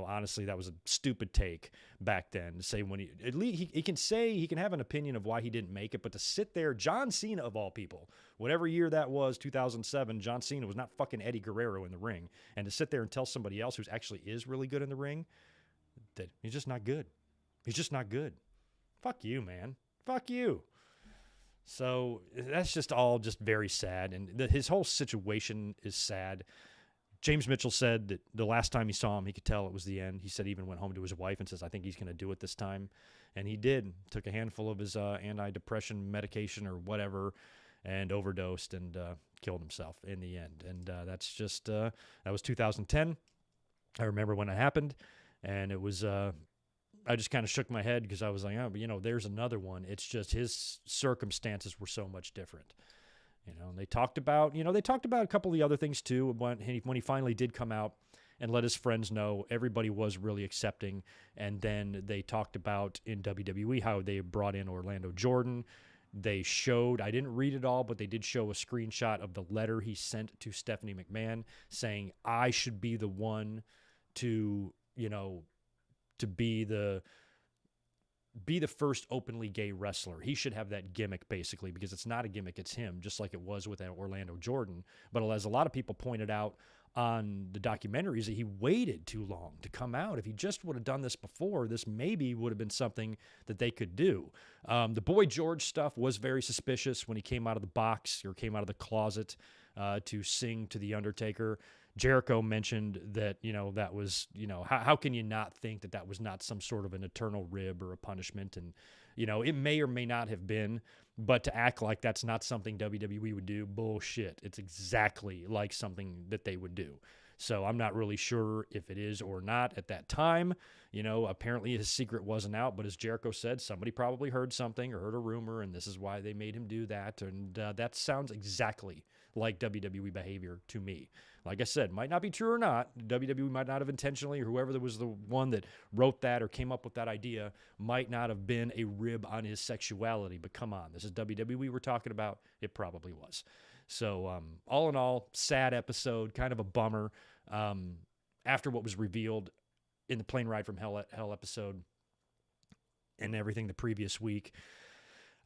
honestly, that was a stupid take back then to say when at least he can say, he can have an opinion of why he didn't make it, but to sit there, John Cena of all people, whatever year that was, 2007, John Cena was not fucking Eddie Guerrero in the ring. And to sit there and tell somebody else who actually is really good in the ring that he's just not good. He's just not good. Fuck you, man. Fuck you. So that's just all just very sad. And his whole situation is sad. James Mitchell said that the last time he saw him, he could tell it was the end. He said he even went home to his wife and says, I think he's going to do it this time. And he did. Took a handful of his antidepressant medication or whatever and overdosed and killed himself in the end. And that's just, that was 2010. I remember when it happened. And it was, I just kind of shook my head because I was like, oh, but, there's another one. It's just his circumstances were so much different. And they talked about, a couple of the other things too. When he finally did come out and let his friends know, everybody was really accepting. And then they talked about in WWE how they brought in Orlando Jordan. They showed, I didn't read it all, but they did show a screenshot of the letter he sent to Stephanie McMahon saying, I should be the one to, to be the first openly gay wrestler. He should have that gimmick, basically, because it's not a gimmick, it's him, just like it was with Orlando Jordan. But as a lot of people pointed out on the documentaries, that he waited too long to come out. If he just would have done this before, this maybe would have been something that they could do. The Boy George stuff was very suspicious when he came out of the box or came out of the closet to sing to The Undertaker. Jericho mentioned that, that was, how can you not think that that was not some sort of an eternal rib or a punishment? And, it may or may not have been, but to act like that's not something WWE would do, bullshit. It's exactly like something that they would do. So I'm not really sure if it is or not at that time. You know, apparently his secret wasn't out, but as Jericho said, somebody probably heard something or heard a rumor, and this is why they made him do that. And that sounds exactly like WWE behavior to me. Like I said, might not be true or not. WWE might not have intentionally, or whoever was the one that wrote that or came up with that idea might not have been a rib on his sexuality. But come on, this is WWE we're talking about. It probably was. So all in all, sad episode, kind of a bummer. After what was revealed in the Plane Ride from Hell episode and everything the previous week,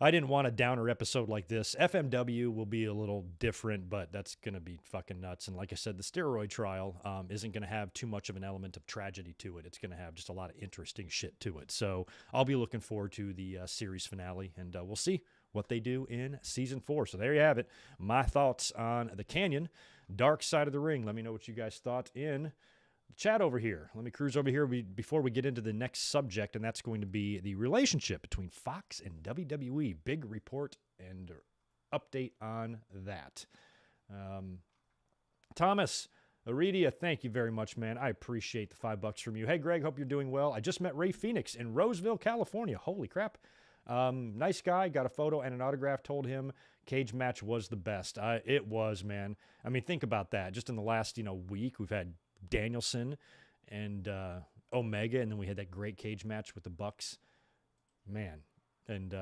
I didn't want a downer episode like this. FMW will be a little different, but that's going to be fucking nuts. And like I said, the steroid trial isn't going to have too much of an element of tragedy to it. It's going to have just a lot of interesting shit to it. So I'll be looking forward to the series finale, and we'll see what they do in Season 4. So there you have it. My thoughts on the Kanyon, Dark Side of the Ring. Let me know what you guys thought in the chat over here. Let me cruise over here before we get into the next subject, and that's going to be the relationship between Fox and WWE. Big report and update on that. Thomas Aridia, thank you very much, man. I appreciate the $5 from you. Hey, Greg, hope you're doing well. I just met Ray Phoenix in Roseville, California. Holy crap. Nice guy, got a photo and an autograph, told him cage match was the best. It was, man. I mean, think about that. Just in the last, week, we've had Danielson and Omega, and then we had that great cage match with the Bucks. Man. And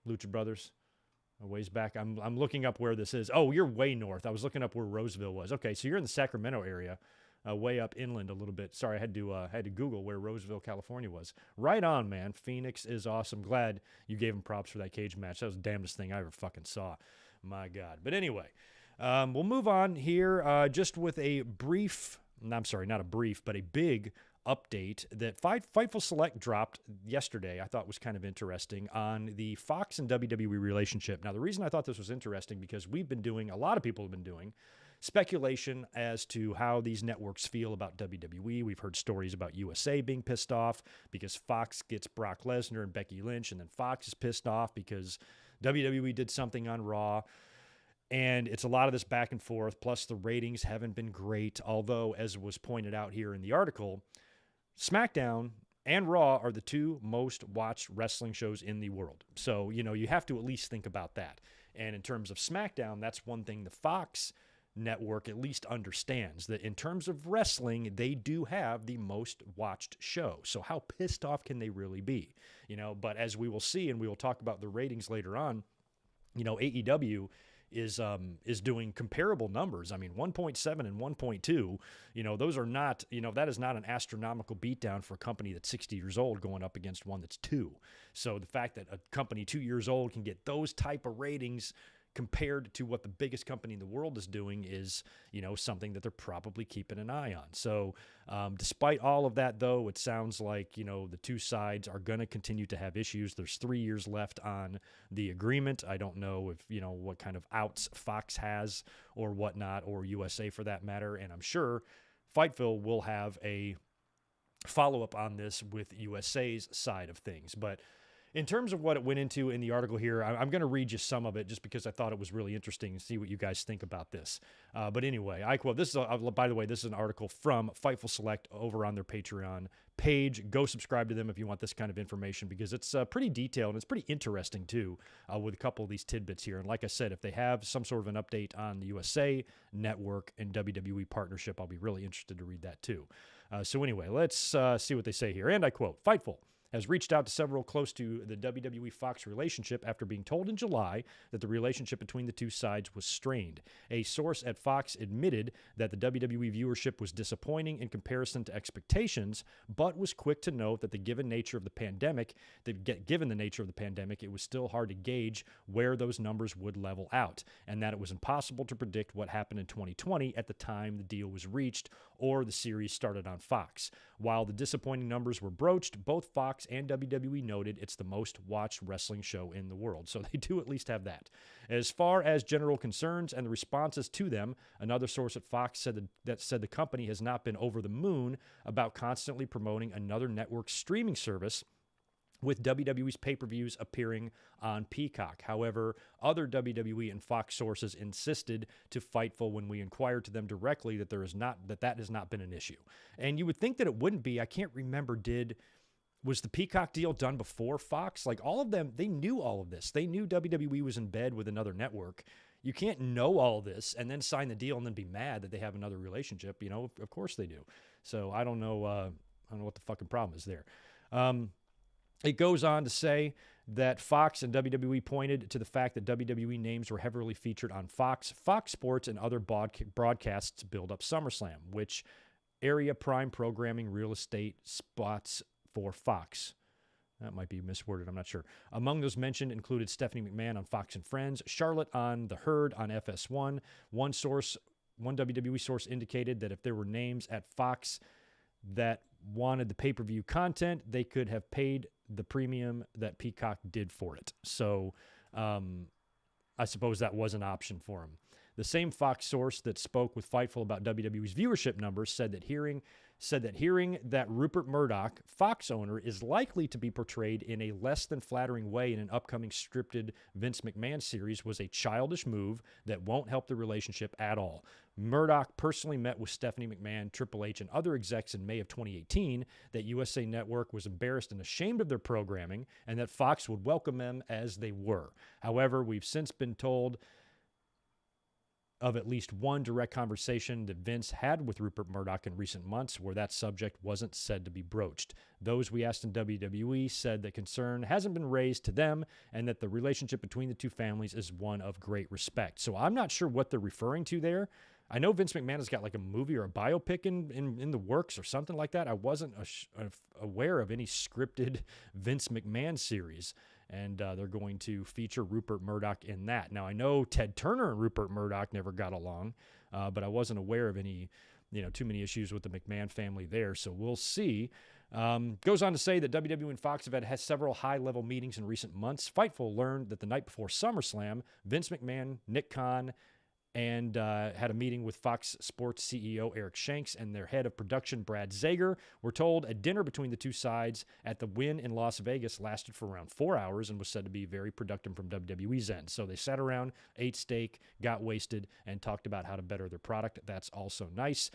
Lucha Brothers a ways back. I'm looking up where this is. Oh, you're way north. I was looking up where Roseville was. Okay, so you're in the Sacramento area. Way up inland a little bit. Sorry, I had to Google where Roseville, California was. Right on, man. Phoenix is awesome. Glad you gave him props for that cage match. That was the damnedest thing I ever fucking saw. My God. But anyway, we'll move on here just with a brief, I'm sorry, not a brief, but a big update that Fightful Select dropped yesterday. I thought was kind of interesting on the Fox and WWE relationship. Now, the reason I thought this was interesting because a lot of people have been doing speculation as to how these networks feel about WWE. We've heard stories about USA being pissed off because Fox gets Brock Lesnar and Becky Lynch, and then Fox is pissed off because WWE did something on Raw. And it's a lot of this back and forth, plus the ratings haven't been great, although, as was pointed out here in the article, SmackDown and Raw are the two most watched wrestling shows in the world. So, you have to at least think about that. And in terms of SmackDown, that's one thing the Fox network at least understands, that in terms of wrestling, they do have the most watched show. So how pissed off can they really be? But as we will see, and we will talk about the ratings later on, AEW is doing comparable numbers. I mean, 1.7 and 1.2, those are not, that is not an astronomical beatdown for a company that's 60 years old going up against one that's 2. So the fact that a company 2 years old can get those type of ratings compared to what the biggest company in the world is doing is, something that they're probably keeping an eye on. So despite all of that, though, it sounds like, the two sides are going to continue to have issues. There's 3 years left on the agreement. I don't know if, what kind of outs Fox has or whatnot, or USA for that matter. And I'm sure Fightful will have a follow-up on this with USA's side of things. But in terms of what it went into in the article here, I'm going to read you some of it just because I thought it was really interesting to see what you guys think about this. But anyway, I quote, by the way, this is an article from Fightful Select over on their Patreon page. Go subscribe to them if you want this kind of information because it's pretty detailed and it's pretty interesting too with a couple of these tidbits here. And like I said, if they have some sort of an update on the USA Network and WWE partnership, I'll be really interested to read that too. So anyway, let's see what they say here. And I quote, Fightful has reached out to several close to the WWE-Fox relationship after being told in July that the relationship between the two sides was strained. A source at Fox admitted that the WWE viewership was disappointing in comparison to expectations, but was quick to note that given the nature of the pandemic, it was still hard to gauge where those numbers would level out, and that it was impossible to predict what happened in 2020 at the time the deal was reached or the series started on Fox. While the disappointing numbers were broached, both Fox and WWE noted it's the most watched wrestling show in the world. So they do at least have that. As far as general concerns and the responses to them, another source at Fox said the company has not been over the moon about constantly promoting another network streaming service with WWE's pay-per-views appearing on Peacock. However, other WWE and Fox sources insisted to Fightful when we inquired to them directly that that has not been an issue. And you would think that it wouldn't be. I can't remember, was the Peacock deal done before Fox? Like, all of them, they knew all of this. They knew WWE was in bed with another network. You can't know all this and then sign the deal and then be mad that they have another relationship. You know, of course they do. So I don't know what the fucking problem is there. It goes on to say that Fox and WWE pointed to the fact that WWE names were heavily featured on Fox Sports, and other broadcasts to build up SummerSlam, which area prime programming real estate spots for Fox. That might be misworded, I'm not sure. Among those mentioned included Stephanie McMahon on Fox and Friends, Charlotte on The Herd on FS1. One WWE source indicated that if there were names at Fox that wanted the pay-per-view content, they could have paid the premium that Peacock did for it. So I suppose that was an option for him. The same Fox source that spoke with Fightful about WWE's viewership numbers said that hearing that Rupert Murdoch, Fox owner, is likely to be portrayed in a less than flattering way in an upcoming scripted Vince McMahon series was a childish move that won't help the relationship at all. Murdoch personally met with Stephanie McMahon, Triple H, and other execs in May of 2018 that USA Network was embarrassed and ashamed of their programming and that Fox would welcome them as they were. However, we've since been told of at least one direct conversation that Vince had with Rupert Murdoch in recent months where that subject wasn't said to be broached. Those we asked in WWE said that concern hasn't been raised to them and that the relationship between the two families is one of great respect. So I'm not sure what they're referring to there. I know Vince McMahon has got like a movie or a biopic in the works or something like that. I wasn't aware of any scripted Vince McMahon series. And they're going to feature Rupert Murdoch in that. Now, I know Ted Turner and Rupert Murdoch never got along, but I wasn't aware of any, too many issues with the McMahon family there. So we'll see. Goes on to say that WWE and Fox have had several high-level meetings in recent months. Fightful learned that the night before SummerSlam, Vince McMahon, Nick Khan, and had a meeting with Fox Sports CEO Eric Shanks and their head of production Brad Zager. We're told a dinner between the two sides at the Wynn in Las Vegas lasted for around 4 hours and was said to be very productive from WWE's end. So they sat around, ate steak, got wasted, and talked about how to better their product. That's also nice.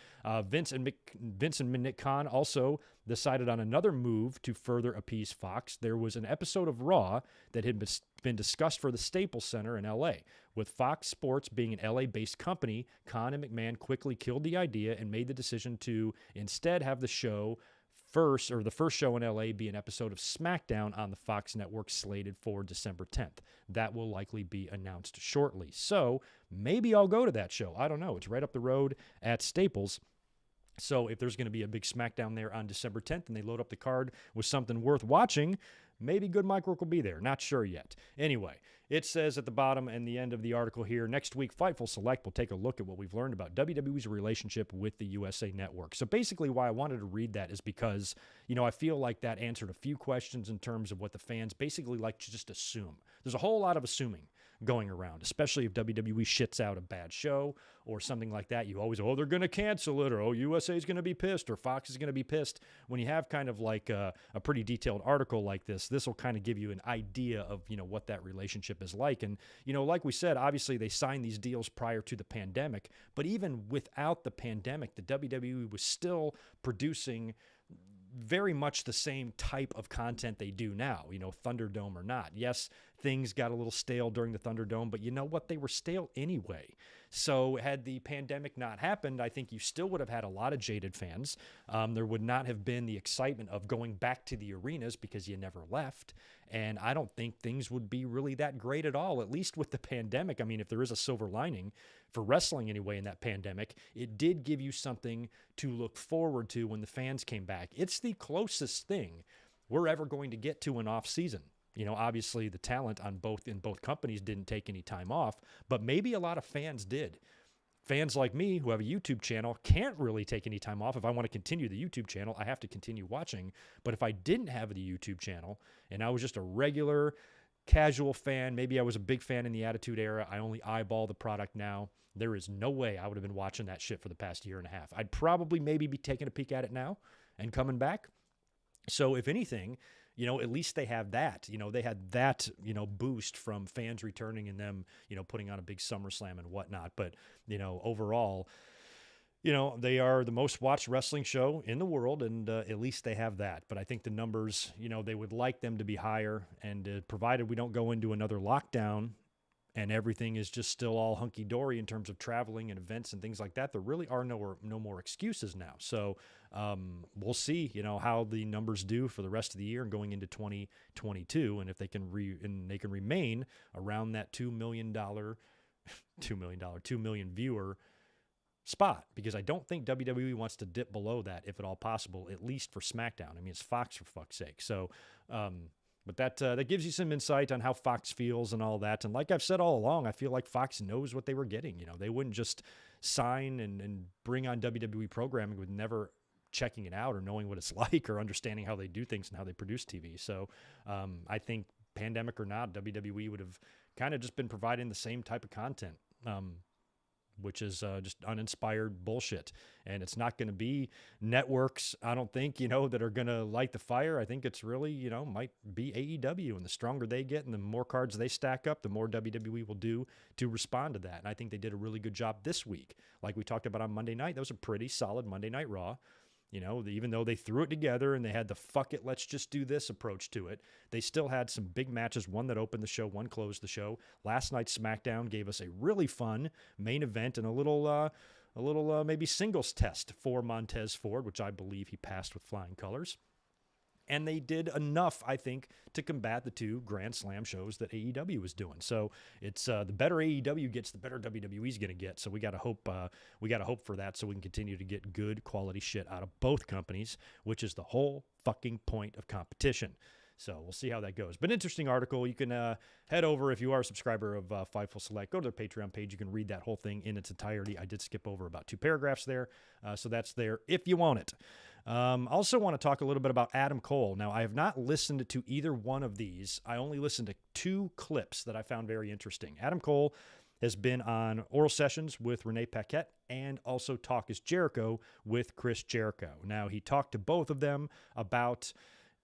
Vince and Nick Khan also decided on another move to further appease Fox. There was an episode of Raw that had been discussed for the Staples Center in L.A. With Fox Sports being an L.A.-based company, Khan and McMahon quickly killed the idea and made the decision to instead have the first show in L.A. be an episode of SmackDown on the Fox network slated for December 10th. That will likely be announced shortly. So maybe I'll go to that show. I don't know. It's right up the road at Staples. So if there's going to be a big SmackDown there on December 10th and they load up the card with something worth watching, maybe Good Mike Work will be there. Not sure yet. Anyway, it says at the bottom and the end of the article here, next week, Fightful Select will take a look at what we've learned about WWE's relationship with the USA Network. So basically why I wanted to read that is because, I feel like that answered a few questions in terms of what the fans basically like to just assume. There's a whole lot of assuming going around, especially if WWE shits out a bad show or something like that. You always, they're going to cancel it, or USA is going to be pissed, or Fox is going to be pissed. When you have kind of like a pretty detailed article like this will kind of give you an idea of, what that relationship is like. And, like we said, obviously they signed these deals prior to the pandemic, but even without the pandemic, the WWE was still producing very much the same type of content they do now, Thunderdome or not. Yes, things got a little stale during the Thunderdome, but you know what? They were stale anyway. So had the pandemic not happened, I think you still would have had a lot of jaded fans. There would not have been the excitement of going back to the arenas because you never left. And I don't think things would be really that great at all, at least with the pandemic. I mean, if there is a silver lining for wrestling anyway in that pandemic, it did give you something to look forward to when the fans came back. It's the closest thing we're ever going to get to an off season. Obviously the talent in both companies didn't take any time off, but maybe a lot of fans did. Fans like me who have a YouTube channel can't really take any time off. If I want to continue the YouTube channel, I have to continue watching. But if I didn't have the YouTube channel and I was just a regular casual fan, maybe I was a big fan in the Attitude Era, I only eyeball the product now, there is no way I would have been watching that shit for the past year and a half. I'd probably maybe be taking a peek at it now and coming back. So if anything, at least they have that. They had that, boost from fans returning and them, putting on a big SummerSlam and whatnot. But, overall, they are the most watched wrestling show in the world, and at least they have that. But I think the numbers, they would like them to be higher, and provided we don't go into another lockdown and everything is just still all hunky-dory in terms of traveling and events and things like that, there really are no more excuses now. So we'll see, how the numbers do for the rest of the year and going into 2022, and if they can remain around that $2 million viewer spot, because I don't think WWE wants to dip below that, if at all possible, at least for SmackDown. I mean, it's Fox, for fuck's sake. So, but that gives you some insight on how Fox feels and all that. And like I've said all along, I feel like Fox knows what they were getting. They wouldn't just sign and bring on WWE programming with never checking it out or knowing what it's like or understanding how they do things and how they produce TV. So I think, pandemic or not, WWE would have kind of just been providing the same type of content, which is just uninspired bullshit. And it's not going to be networks, I don't think, that are going to light the fire. I think it's really, might be AEW. And the stronger they get and the more cards they stack up, the more WWE will do to respond to that. And I think they did a really good job this week. Like we talked about on Monday night, that was a pretty solid Monday Night Raw. Even though they threw it together and they had the fuck it, let's just do this approach to it, they still had some big matches, one that opened the show, one closed the show. Last night's SmackDown gave us a really fun main event and a little maybe singles test for Montez Ford, which I believe he passed with flying colors. And they did enough, I think, to combat the two Grand Slam shows that AEW was doing. So it's the better AEW gets, the better WWE's going to get. So we got to hope for that, so we can continue to get good quality shit out of both companies, which is the whole fucking point of competition. So we'll see how that goes. But interesting article. You can head over, if you are a subscriber of Fightful Select, go to their Patreon page. You can read that whole thing in its entirety. I did skip over about 2 paragraphs there, so that's there if you want it. Also want to talk a little bit about Adam Cole. Now, I have not listened to either one of these. I only listened to 2 clips that I found very interesting. Adam Cole has been on Oral Sessions with Renee Paquette and also Talk is Jericho with Chris Jericho. Now, he talked to both of them about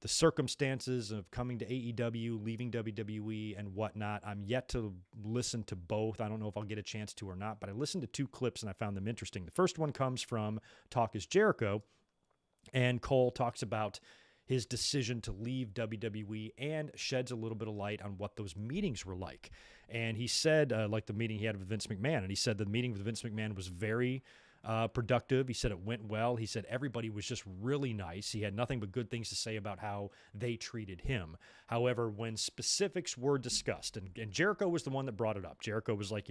the circumstances of coming to AEW, leaving WWE, and whatnot. I'm yet to listen to both. I don't know if I'll get a chance to or not, but I listened to 2 clips and I found them interesting. The first one comes from Talk is Jericho, and Cole talks about his decision to leave WWE and sheds a little bit of light on what those meetings were like. And he said, like the meeting he had with Vince McMahon, and he said the meeting with Vince McMahon was very productive. He said it went well. He said everybody was just really nice. He had nothing but good things to say about how they treated him. However, when specifics were discussed, and Jericho was the one that brought it up. Jericho was like,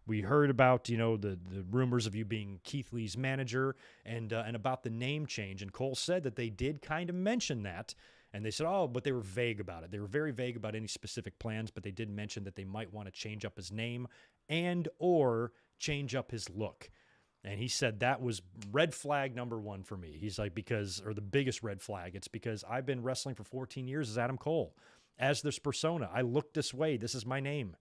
we heard about, the rumors of you being Keith Lee's manager and about the name change. And Cole said that they did kind of mention that. And they said, but they were vague about it. They were very vague about any specific plans, but they did mention that they might want to change up his name and or change up his look. And he said that was red flag number 1 for me. He's like, the biggest red flag, it's because I've been wrestling for 14 years as Adam Cole, as this persona. I look this way. This is my name.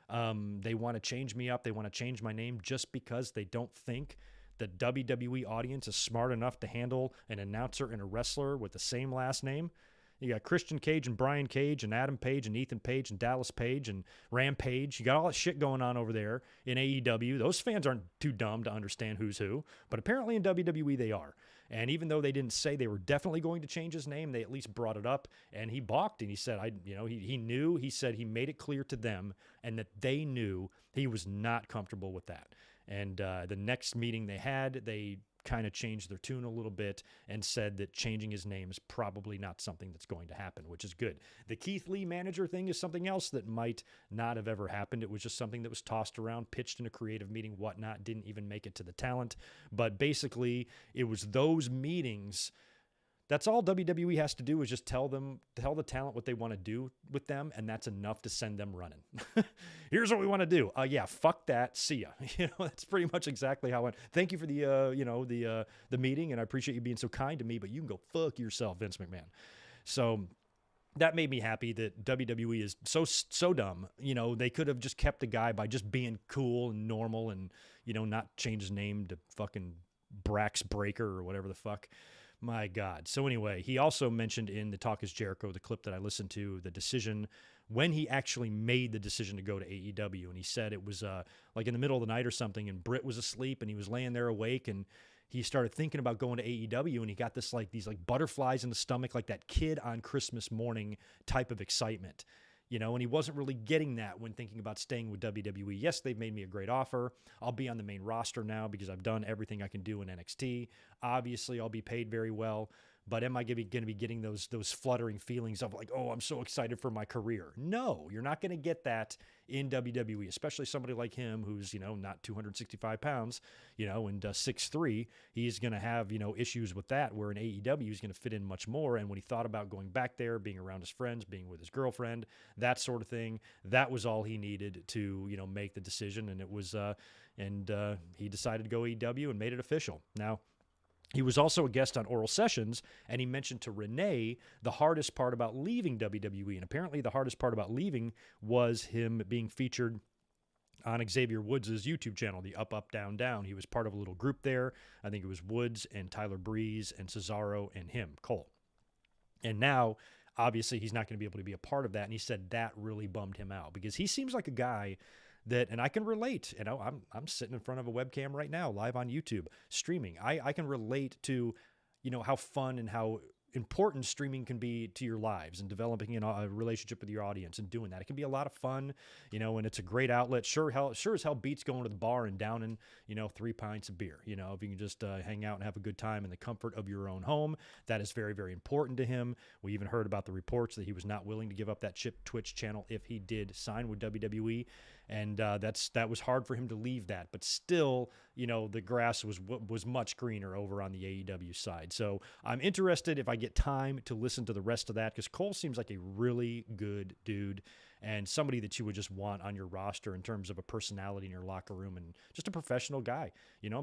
They want to change me up. They want to change my name just because they don't think the WWE audience is smart enough to handle an announcer and a wrestler with the same last name. You got Christian Cage and Brian Cage and Adam Page and Ethan Page and Dallas Page and Rampage. You got all that shit going on over there in AEW. Those fans aren't too dumb to understand who's who, but apparently in WWE they are. And even though they didn't say they were definitely going to change his name, they at least brought it up, and he balked, and he said, he knew, he said he made it clear to them and that they knew he was not comfortable with that. And the next meeting they had, they kind of changed their tune a little bit and said that changing his name is probably not something that's going to happen, which is good. The Keith Lee manager thing is something else that might not have ever happened. It was just something that was tossed around, pitched in a creative meeting, whatnot, didn't even make it to the talent. But basically, it was those meetings. That's all WWE has to do is just tell the talent what they want to do with them, and that's enough to send them running. Here's what we want to do. Fuck that. See ya. That's pretty much exactly how it went. Thank you for the meeting, and I appreciate you being so kind to me, but you can go fuck yourself, Vince McMahon. So that made me happy that WWE is so dumb. They could have just kept the guy by just being cool and normal and, not change his name to fucking Brax Breaker or whatever the fuck. My God. So anyway, he also mentioned in the Talk is Jericho, the clip that I listened to, the decision when he actually made the decision to go to AEW. And he said it was like in the middle of the night or something, and Britt was asleep and he was laying there awake, and he started thinking about going to AEW, and he got these butterflies in the stomach, like that kid on Christmas morning type of excitement. And he wasn't really getting that when thinking about staying with WWE. Yes, they've made me a great offer. I'll be on the main roster now because I've done everything I can do in NXT. Obviously, I'll be paid very well. But am I going to be getting those fluttering feelings of like, oh, I'm so excited for my career? No, you're not going to get that in WWE, especially somebody like him who's, not 265 pounds, and 6'3". He's going to have, issues with that, where in AEW he's going to fit in much more. And when he thought about going back there, being around his friends, being with his girlfriend, that sort of thing, that was all he needed to, make the decision. And it was, he decided to go AEW and made it official. Now, he was also a guest on Oral Sessions, and he mentioned to Renee the hardest part about leaving WWE. And apparently the hardest part about leaving was him being featured on Xavier Woods' YouTube channel, the Up, Up, Down, Down. He was part of a little group there. I think it was Woods and Tyler Breeze and Cesaro and him, Cole. And now, obviously, he's not going to be able to be a part of that. And he said that really bummed him out because he seems like a guy that, and I can relate, I'm sitting in front of a webcam right now, live on YouTube, streaming. I can relate to, how fun and how important streaming can be to your lives and developing a relationship with your audience and doing that. It can be a lot of fun, and it's a great outlet. Sure as hell beats going to the bar and downing, 3 pints of beer. If you can just hang out and have a good time in the comfort of your own home, that is very, very important to him. We even heard about the reports that he was not willing to give up that Chip Twitch channel if he did sign with WWE. And that was hard for him to leave that, but still, the grass was much greener over on the AEW side. So I'm interested if I get time to listen to the rest of that, because Cole seems like a really good dude and somebody that you would just want on your roster in terms of a personality in your locker room and just a professional guy.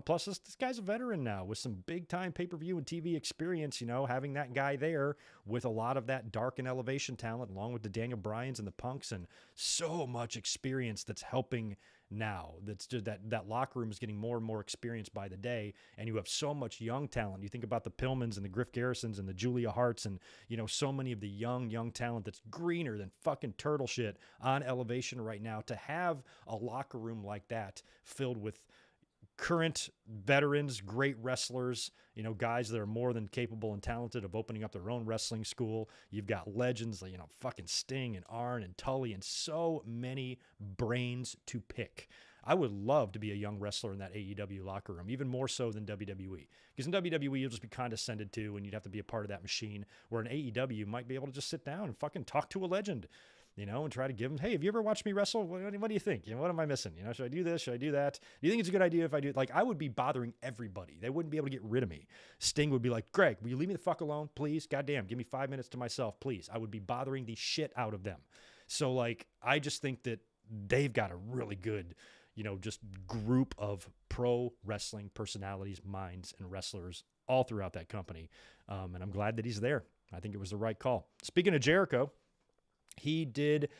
Plus this guy's a veteran now with some big time pay-per-view and TV experience. Having that guy there with a lot of that dark and elevation talent, along with the Daniel Bryans and the Punks, and so much experience that's helping now. That's just that locker room is getting more and more experienced by the day, and you have so much young talent. You think about the Pillmans and the Griff Garrisons and the Julia Harts, and so many of the young talent that's greener than fucking turtle shit on elevation right now. To have a locker room like that filled with current veterans, great wrestlers, guys that are more than capable and talented of opening up their own wrestling school. You've got legends like, fucking Sting and Arn and Tully and so many brains to pick. I would love to be a young wrestler in that AEW locker room, even more so than WWE. Because in WWE, you'll just be condescended to, and you'd have to be a part of that machine, where in AEW, you might be able to just sit down and fucking talk to a legend, and try to give them, hey, have you ever watched me wrestle? What do you think? What am I missing? Should I do this? Should I do that? Do you think it's a good idea if I do it? Like, I would be bothering everybody. They wouldn't be able to get rid of me. Sting would be like, Greg, will you leave me the fuck alone, please? Goddamn, give me 5 minutes to myself, please. I would be bothering the shit out of them. So, I just think that they've got a really good, just group of pro wrestling personalities, minds, and wrestlers all throughout that company. And I'm glad that he's there. I think it was the right call. Speaking of Jericho, he did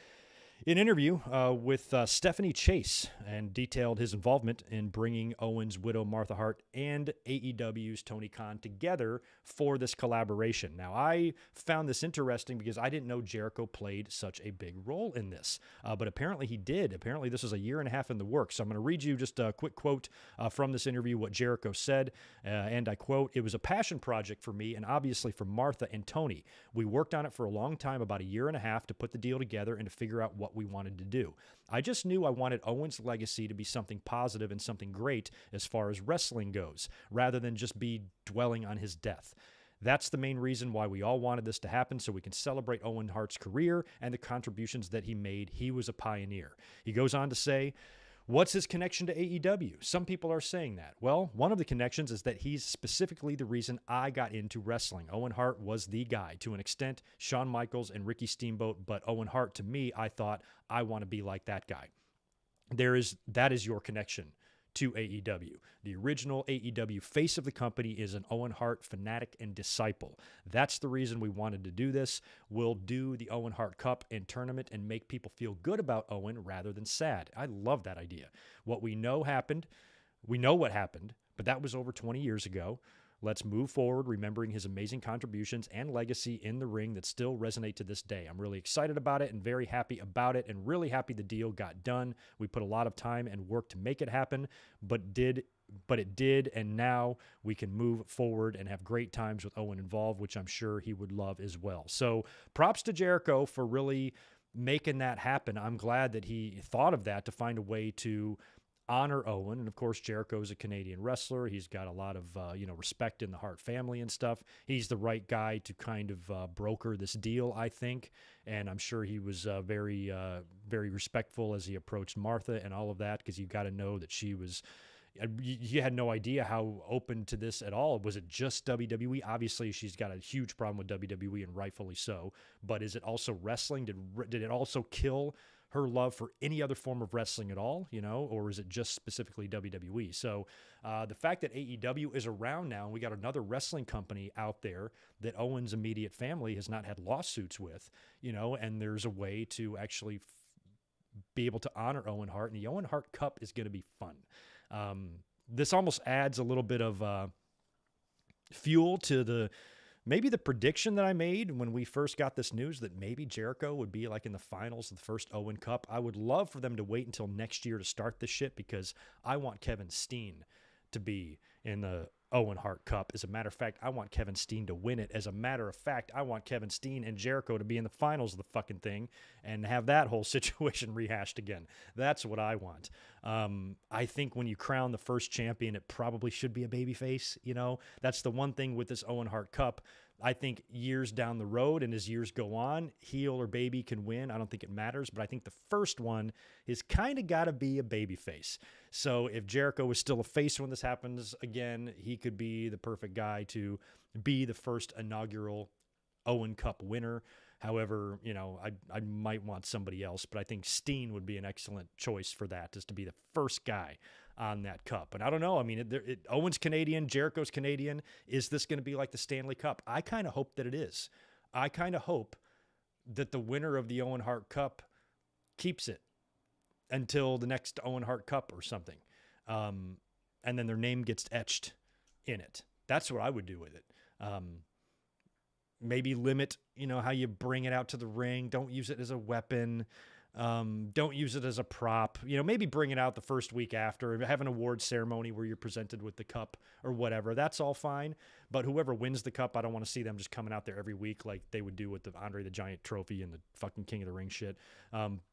an interview with Stephanie Chase and detailed his involvement in bringing Owen's widow, Martha Hart, and AEW's Tony Khan together for this collaboration. Now, I found this interesting because I didn't know Jericho played such a big role in this, but apparently he did. Apparently this was a year and a half in the works. So I'm going to read you just a quick quote from this interview, what Jericho said, and I quote, "It was a passion project for me and obviously for Martha and Tony. We worked on it for a long time, about a year and a half, to put the deal together and to figure out what we wanted to do. I just knew I wanted Owen's legacy to be something positive and something great as far as wrestling goes, rather than just be dwelling on his death. That's the main reason why we all wanted this to happen, so we can celebrate Owen Hart's career and the contributions that he made. He was a pioneer." He goes on to say, what's his connection to AEW? Some people are saying that. Well, one of the connections is that he's specifically the reason I got into wrestling. Owen Hart was the guy. To an extent, Shawn Michaels and Ricky Steamboat, but Owen Hart, to me, I thought, I want to be like that guy. That is your connection to AEW. The original AEW face of the company is an Owen Hart fanatic and disciple. That's the reason we wanted to do this. We'll do the Owen Hart Cup and tournament and make people feel good about Owen rather than sad. I love that idea. What we know happened, we know what happened, but that was over 20 years ago. Let's move forward, remembering his amazing contributions and legacy in the ring that still resonate to this day. I'm really excited about it and very happy about it, and really happy the deal got done. We put a lot of time and work to make it happen, but it did, and now we can move forward and have great times with Owen involved, which I'm sure he would love as well. So props to Jericho for really making that happen. I'm glad that he thought of that to find a way to honor Owen. And of course, Jericho's a Canadian wrestler. He's got a lot of, respect in the Hart family and stuff. He's the right guy to kind of broker this deal, I think. And I'm sure he was very, very respectful as he approached Martha and all of that, because you got to know that she was, you had no idea how open to this at all. Was it just WWE? Obviously, she's got a huge problem with WWE, and rightfully so. But is it also wrestling? Did it also kill her love for any other form of wrestling at all, or is it just specifically WWE? So the fact that AEW is around now, and we got another wrestling company out there that Owen's immediate family has not had lawsuits with, and there's a way to actually be able to honor Owen Hart, and the Owen Hart Cup is going to be fun. This almost adds a little bit of fuel to maybe the prediction that I made when we first got this news that maybe Jericho would be like in the finals of the first Owen Cup. I would love for them to wait until next year to start this shit, because I want Kevin Steen to be in the Owen Hart Cup. As a matter of fact, I want Kevin Steen to win it. As a matter of fact, I want Kevin Steen and Jericho to be in the finals of the fucking thing and have that whole situation rehashed again. That's what I want. I think when you crown the first champion, it probably should be a babyface. That's the one thing with this Owen Hart Cup. I think years down the road, and as years go on, heel or baby can win. I don't think it matters, but I think the first one is kind of got to be a babyface. So if Jericho is still a face when this happens again, he could be the perfect guy to be the first inaugural Owen Cup winner. However, I might want somebody else, but I think Steen would be an excellent choice for that, just to be the first guy on that cup. And I don't know. I mean, Owen's Canadian, Jericho's Canadian. Is this going to be like the Stanley Cup? I kind of hope that it is. I kind of hope that the winner of the Owen Hart Cup keeps it until the next Owen Hart Cup or something. And then their name gets etched in it. That's what I would do with it. Maybe limit, how you bring it out to the ring. Don't use it as a weapon. Don't use it as a prop. Maybe bring it out the first week after. Have an award ceremony where you're presented with the cup or whatever. That's all fine. But whoever wins the cup, I don't want to see them just coming out there every week like they would do with the Andre the Giant trophy and the fucking King of the Ring shit.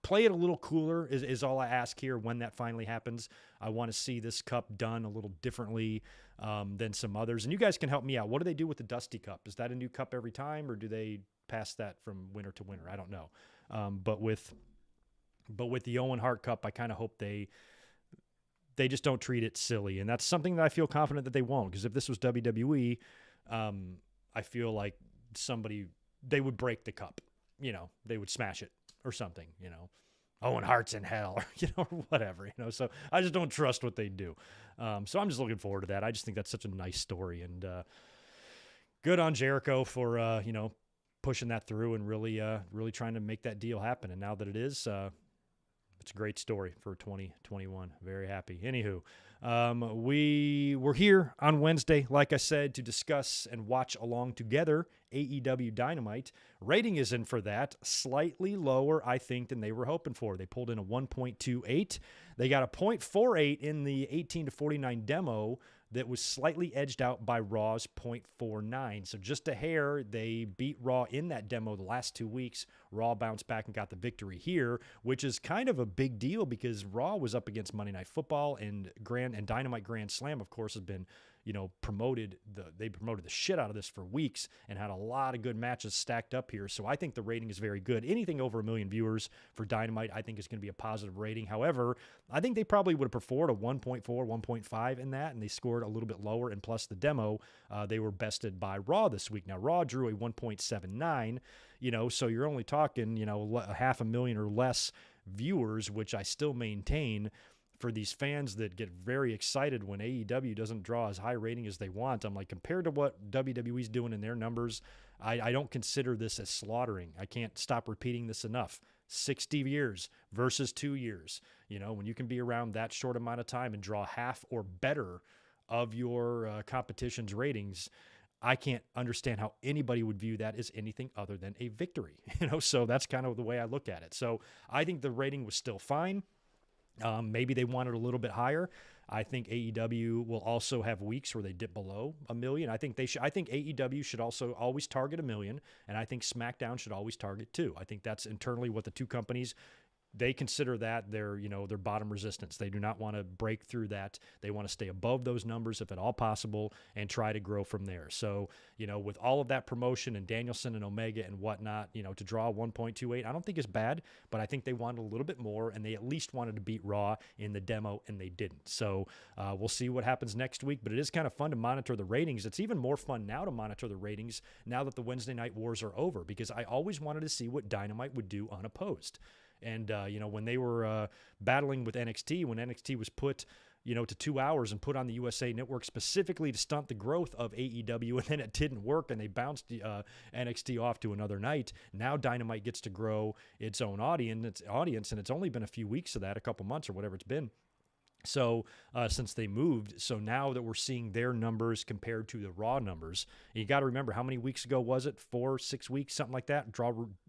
Play it a little cooler is all I ask here when that finally happens. I want to see this cup done a little differently than some others. And you guys can help me out. What do they do with the Dusty Cup? Is that a new cup every time, or do they pass that from winner to winner? I don't know. But with the Owen Hart Cup, I kind of hope they just don't treat it silly. And that's something that I feel confident that they won't. Because if this was WWE, I feel like they would break the cup. They would smash it or something, Owen Hart's in hell, or whatever, So I just don't trust what they do. So I'm just looking forward to that. I just think that's such a nice story. And good on Jericho for, pushing that through and really trying to make that deal happen. And now that it is, it's a great story for 2021. Very happy. Anywho, we were here on Wednesday, like I said, to discuss and watch along together AEW Dynamite. Rating is in for that. Slightly lower, I think, than they were hoping for. They pulled in a 1.28. They got a 0.48 in the 18 to 49 demo that was slightly edged out by Raw's 0.49. So just a hair, they beat Raw in that demo the last 2 weeks. Raw bounced back and got the victory here, which is kind of a big deal because Raw was up against Monday Night Football, and Dynamite Grand Slam, of course, has been, promoted the shit out of this for weeks and had a lot of good matches stacked up here. So I think the rating is very good. Anything over 1 million viewers for Dynamite, I think is going to be a positive rating. However, I think they probably would have preferred a 1.4, 1.5 in that, and they scored a little bit lower. And plus the demo, they were bested by Raw this week. Now, Raw drew a 1.79, so you're only talking, 500,000 or less viewers, which I still maintain for these fans that get very excited when AEW doesn't draw as high rating as they want. I'm like, compared to what WWE's doing in their numbers, I don't consider this as slaughtering. I can't stop repeating this enough. 60 years versus 2 years. When you can be around that short amount of time and draw half or better of your competition's ratings, I can't understand how anybody would view that as anything other than a victory. So that's kind of the way I look at it. So I think the rating was still fine. Maybe they wanted a little bit higher. I think AEW will also have weeks where they dip below 1 million. I think AEW should also always target 1 million, and I think SmackDown should always target 2. I think that's internally what the two companies, they consider that their bottom resistance. They do not want to break through that. They want to stay above those numbers if at all possible and try to grow from there. So, with all of that promotion and Danielson and Omega and whatnot, to draw 1.28, I don't think is bad, but I think they wanted a little bit more, and they at least wanted to beat Raw in the demo, and they didn't. So we'll see what happens next week, but it is kind of fun to monitor the ratings. It's even more fun now to monitor the ratings now that the Wednesday Night Wars are over, because I always wanted to see what Dynamite would do unopposed. And, when they were battling with NXT, when NXT was put, to 2 hours and put on the USA Network specifically to stunt the growth of AEW, and then it didn't work and they bounced NXT off to another night. Now Dynamite gets to grow its own audience, and it's only been a few weeks of that, a couple months or whatever it's been. So since they moved, so now that we're seeing their numbers compared to the Raw numbers, you got to remember, how many weeks ago was it? 4-6 weeks, something like that.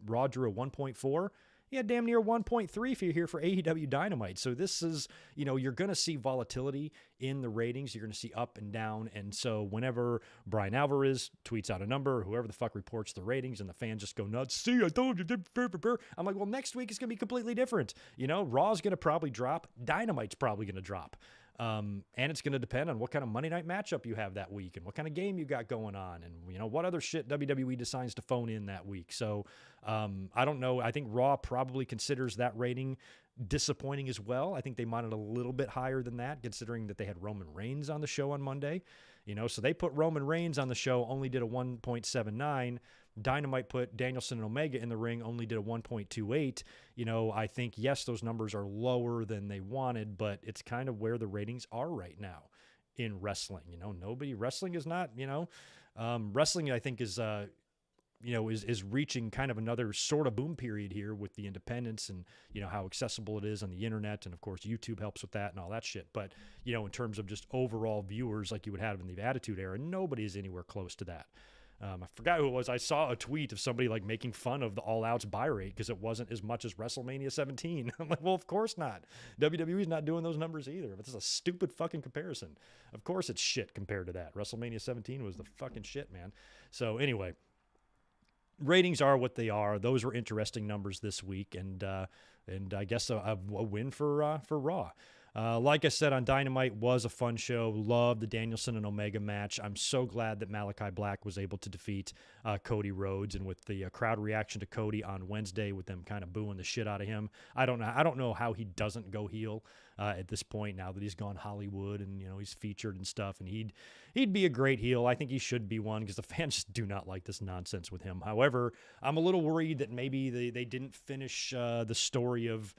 Raw drew a 1.4. Yeah, damn near 1.3 if you're here for AEW Dynamite. So this is, you're going to see volatility in the ratings. You're going to see up and down. And so whenever Brian Alvarez tweets out a number, or whoever the fuck reports the ratings, and the fans just go nuts, see, I told you, I'm like, well, next week it's going to be completely different. Raw's going to probably drop. Dynamite's probably going to drop. And it's going to depend on what kind of Monday night matchup you have that week, and what kind of game you got going on, and what other shit WWE decides to phone in that week. So I don't know. I think Raw probably considers that rating disappointing as well. I think they wanted a little bit higher than that, considering that they had Roman Reigns on the show on Monday. So they put Roman Reigns on the show, only did a 1.79. Dynamite put Danielson and Omega in the ring, only did a 1.28. I think, yes, those numbers are lower than they wanted, but it's kind of where the ratings are right now in wrestling. Wrestling is not, wrestling, I think, is reaching kind of another sort of boom period here with the independents, and, how accessible it is on the internet. And of course, YouTube helps with that and all that shit. But, in terms of just overall viewers like you would have in the Attitude Era, nobody is anywhere close to that. I forgot who it was. I saw a tweet of somebody making fun of the All Out's buy rate because it wasn't as much as WrestleMania 17. I'm like, well, of course not. WWE's not doing those numbers either. But this is a stupid fucking comparison. Of course it's shit compared to that. WrestleMania 17 was the fucking shit, man. So anyway, ratings are what they are. Those were interesting numbers this week, and I guess a win for Raw. Like I said, on Dynamite was a fun show. Loved the Danielson and Omega match. I'm so glad that Malachi Black was able to defeat Cody Rhodes, and with the crowd reaction to Cody on Wednesday, with them kind of booing the shit out of him. I don't know how he doesn't go heel at this point, now that he's gone Hollywood and he's featured and stuff, and he'd be a great heel. I think he should be one, because the fans just do not like this nonsense with him. However, I'm a little worried that maybe they didn't finish the story of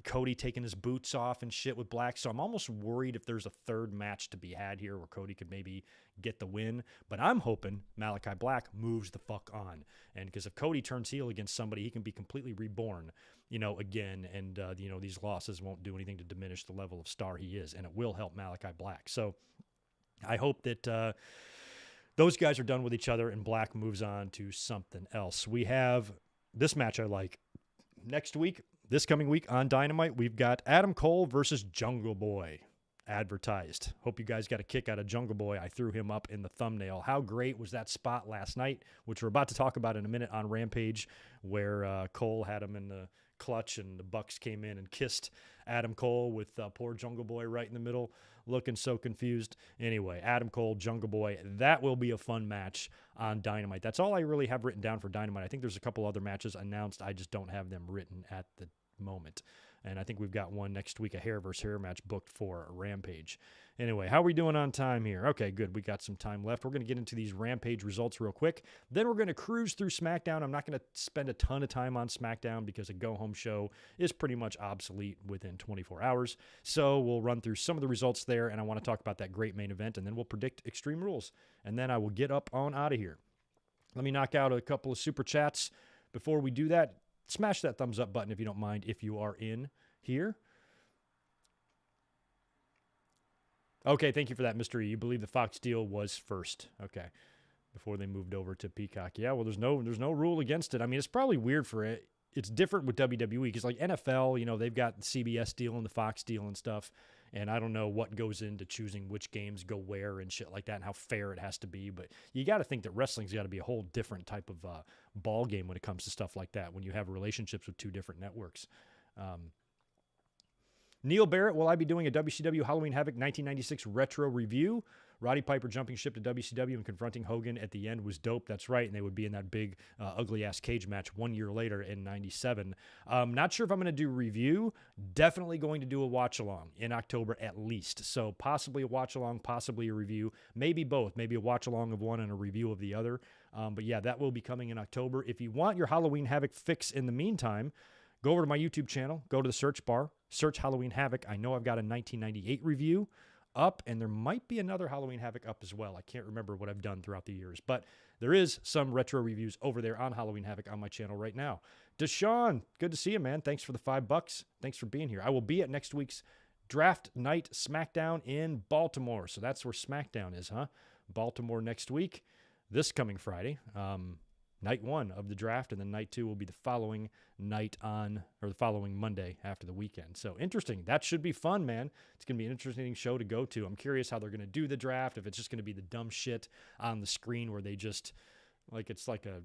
Cody taking his boots off and shit with Black. So I'm almost worried if there's a third match to be had here where Cody could maybe get the win. But I'm hoping Malachi Black moves the fuck on. And because if Cody turns heel against somebody, he can be completely reborn, again. And, these losses won't do anything to diminish the level of star he is. And it will help Malachi Black. So I hope that those guys are done with each other and Black moves on to something else. We have this match I like. Next week, this coming week on Dynamite, we've got Adam Cole versus Jungle Boy advertised. Hope you guys got a kick out of Jungle Boy. I threw him up in the thumbnail. How great was that spot last night, which we're about to talk about in a minute on Rampage, where Cole had him in the clutch and the Bucks came in and kissed Adam Cole with poor Jungle Boy right in the middle, looking so confused. Anyway, Adam Cole, Jungle Boy, that will be a fun match on Dynamite. That's all I really have written down for Dynamite. I think there's a couple other matches announced. I just don't have them written at the moment. And I think we've got one next week, a hair versus hair match booked for Rampage. Anyway, how are we doing on time here? Okay, good. We got some time left. We're going to get into these Rampage results real quick. Then we're going to cruise through SmackDown. I'm not going to spend a ton of time on SmackDown because a go-home show is pretty much obsolete within 24 hours. So we'll run through some of the results there, and I want to talk about that great main event, and then we'll predict Extreme Rules. And then I will get up on out of here. Let me knock out a couple of super chats. Before we do that, smash that thumbs up button if you don't mind, if you are in here. Okay, thank you for that, Mystery. You believe the Fox deal was first. Okay. Before they moved over to Peacock. Yeah, well, there's no rule against it. I mean, it's probably weird for it. It's different with WWE because, like, NFL, they've got the CBS deal and the Fox deal and stuff, and I don't know what goes into choosing which games go where and shit like that and how fair it has to be, but you got to think that wrestling's got to be a whole different type of ball game when it comes to stuff like that when you have relationships with two different networks. Neil Barrett, will I be doing a WCW Halloween Havoc 1996 retro review? Roddy Piper jumping ship to WCW and confronting Hogan at the end was dope. That's right, and they would be in that big, ugly-ass cage match 1 year later in 97. Not sure if I'm going to do a review. Definitely going to do a watch-along in October at least. So possibly a watch-along, possibly a review. Maybe both. Maybe a watch-along of one and a review of the other. But yeah, that will be coming in October. If you want your Halloween Havoc fix in the meantime, go over to my YouTube channel, go to the search bar, search Halloween Havoc. I know I've got a 1998 review up, and there might be another Halloween Havoc up as well. I can't remember what I've done throughout the years, but there is some retro reviews over there on Halloween Havoc on my channel right now. Deshaun, good to see you, man. Thanks for the $5. Thanks for being here. I will be at next week's Draft Night Smackdown in Baltimore. So that's where Smackdown is, huh? Baltimore next week, this coming Friday. Night 1 of the draft, and then night 2 will be the following night the following Monday after the weekend. So interesting. That should be fun, man. It's going to be an interesting show to go to. I'm curious how they're going to do the draft, if it's just going to be the dumb shit on the screen where they just, it's like a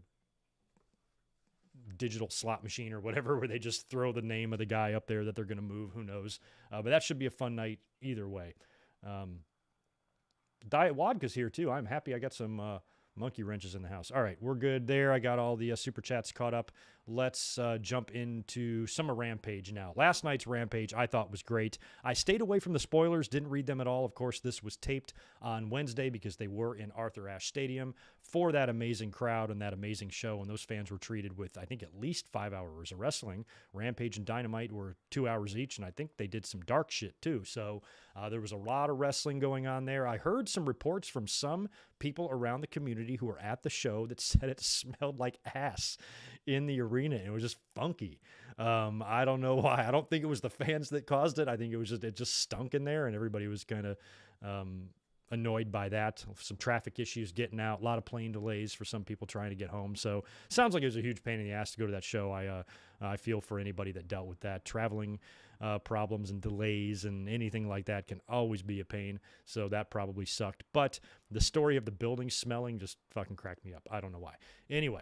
digital slot machine or whatever, where they just throw the name of the guy up there that they're going to move. Who knows? But that should be a fun night either way. Diet Wadka's here, too. I'm happy I got some monkey wrenches in the house. All right, we're good there. I got all the super chats caught up. Let's jump into some of Rampage now. Last night's Rampage I thought was great. I stayed away from the spoilers, didn't read them at all. Of course, this was taped on Wednesday because they were in Arthur Ashe Stadium for that amazing crowd and that amazing show, and those fans were treated with, I think, at least 5 hours of wrestling. Rampage and Dynamite were 2 hours each, and I think they did some dark shit too. So there was a lot of wrestling going on there. I heard some reports from some people around the community who were at the show that said it smelled like ass in the arena. It was just funky. I don't know why. I don't think it was the fans that caused it. I think it just stunk in there, and everybody was kind of annoyed by that. Some traffic issues getting out, a lot of plane delays for some people trying to get home. So sounds like it was a huge pain in the ass to go to that show. I feel for anybody that dealt with that. Traveling problems and delays and anything like that can always be a pain. So that probably sucked. But the story of the building smelling just fucking cracked me up. I don't know why. Anyway,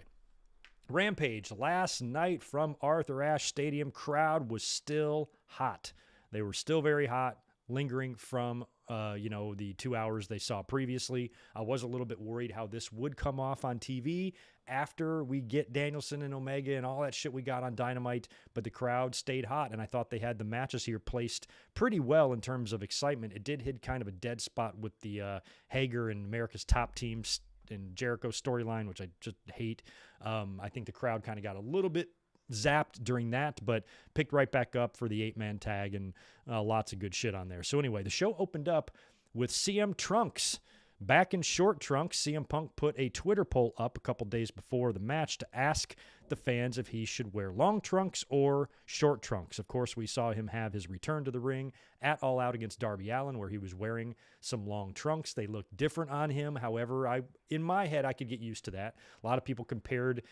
Rampage last night from Arthur Ashe Stadium. Crowd was still hot. They were still very hot, lingering from the 2 hours they saw previously. I was a little bit worried how this would come off on TV after we get Danielson and Omega and all that shit we got on Dynamite, but the crowd stayed hot, and I thought they had the matches here placed pretty well in terms of excitement. It did hit kind of a dead spot with the Hager and America's Top Team and Jericho storyline, which I just hate. I think the crowd kind of got a little bit zapped during that, but picked right back up for the 8-man tag, and lots of good shit on there. So anyway, the show opened up with CM Trunks back in short trunks. CM Punk put a Twitter poll up a couple days before the match to ask the fans if he should wear long trunks or short trunks. Of course, we saw him have his return to the ring at All Out against Darby Allin, where he was wearing some long trunks. They looked different on him. However, in my head, I could get used to that. A lot of people compared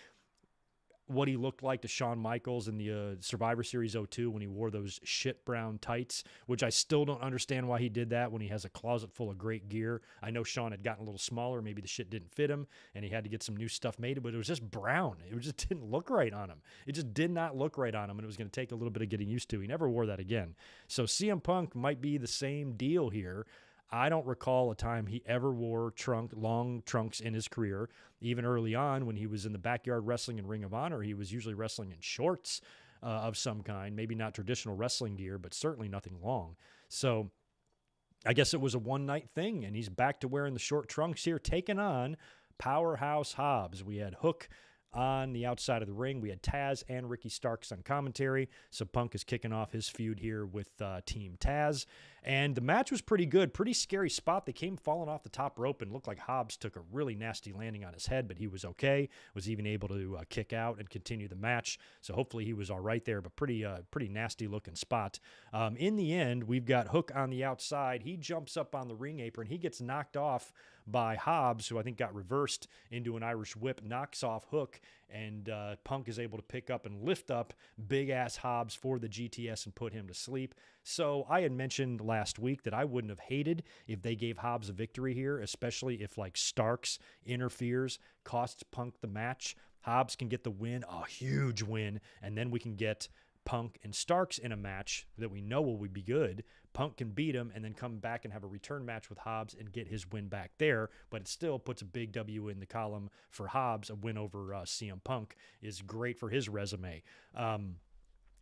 what he looked like to Shawn Michaels in the Survivor Series 02 when he wore those shit brown tights, which I still don't understand why he did that when he has a closet full of great gear. I know Shawn had gotten a little smaller. Maybe the shit didn't fit him, and he had to get some new stuff made, but it was just brown. It just didn't look right on him. It just did not look right on him, and it was going to take a little bit of getting used to. He never wore that again. So CM Punk might be the same deal here. I don't recall a time he ever wore long trunks in his career. Even early on when he was in the backyard wrestling in Ring of Honor, he was usually wrestling in shorts of some kind, maybe not traditional wrestling gear, but certainly nothing long. So I guess it was a one-night thing, and he's back to wearing the short trunks here, taking on Powerhouse Hobbs. We had Hook on the outside of the ring. We had Taz and Ricky Starks on commentary, so Punk is kicking off his feud here with Team Taz. And the match was pretty good, pretty scary spot. They came falling off the top rope and looked like Hobbs took a really nasty landing on his head, but he was okay, was even able to kick out and continue the match. So hopefully he was all right there, but pretty nasty looking spot. In the end, we've got Hook on the outside. He jumps up on the ring apron. He gets knocked off by Hobbs, who I think got reversed into an Irish whip, knocks off Hook, and Punk is able to pick up and lift up big-ass Hobbs for the GTS and put him to sleep. So I had mentioned last week that I wouldn't have hated if they gave Hobbs a victory here, especially if like Starks interferes, costs Punk the match. Hobbs can get the win, a huge win, and then we can get Punk and Starks in a match that we know will be good. Punk can beat him and then come back and have a return match with Hobbs and get his win back there, but it still puts a big W in the column for Hobbs. A win over CM Punk is great for his resume.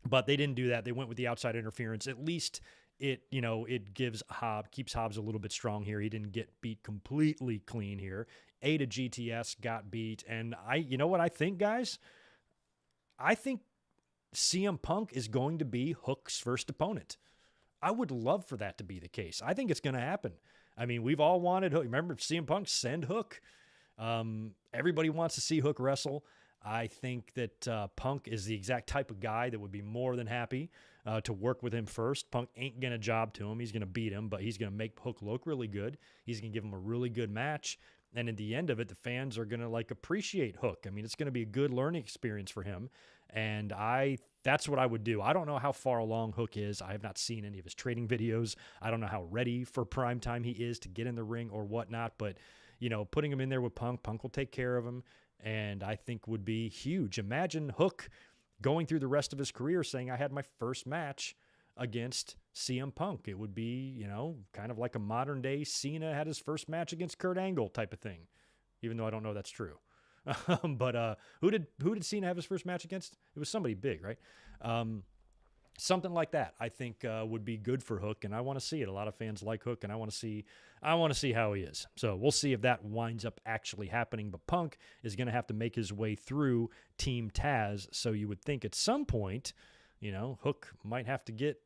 But they didn't do that. They went with the outside interference. At least it keeps Hobbs a little bit strong here. He didn't get beat completely clean here. Ada GTS got beat, and you know what I think, guys? I think CM Punk is going to be Hook's first opponent. I would love for that to be the case. I think it's going to happen. I mean, we've all wanted Hook. Remember CM Punk? Send Hook. Everybody wants to see Hook wrestle. I think that Punk is the exact type of guy that would be more than happy to work with him first. Punk ain't going to job to him. He's going to beat him, but he's going to make Hook look really good. He's going to give him a really good match. And at the end of it, the fans are going to appreciate Hook. I mean, it's going to be a good learning experience for him. And that's what I would do. I don't know how far along Hook is. I have not seen any of his training videos. I don't know how ready for prime time he is to get in the ring or whatnot. But, putting him in there with Punk will take care of him. And I think would be huge. Imagine Hook going through the rest of his career saying, I had my first match against CM Punk. It would be, kind of like a modern day Cena had his first match against Kurt Angle type of thing, even though I don't know that's true. But who did Cena have his first match against? It was somebody big, right? Something like that, I think, would be good for Hook, and I want to see it. A lot of fans like Hook, and I want to see how he is. So we'll see if that winds up actually happening. But Punk is going to have to make his way through Team Taz. So you would think at some point, Hook might have to get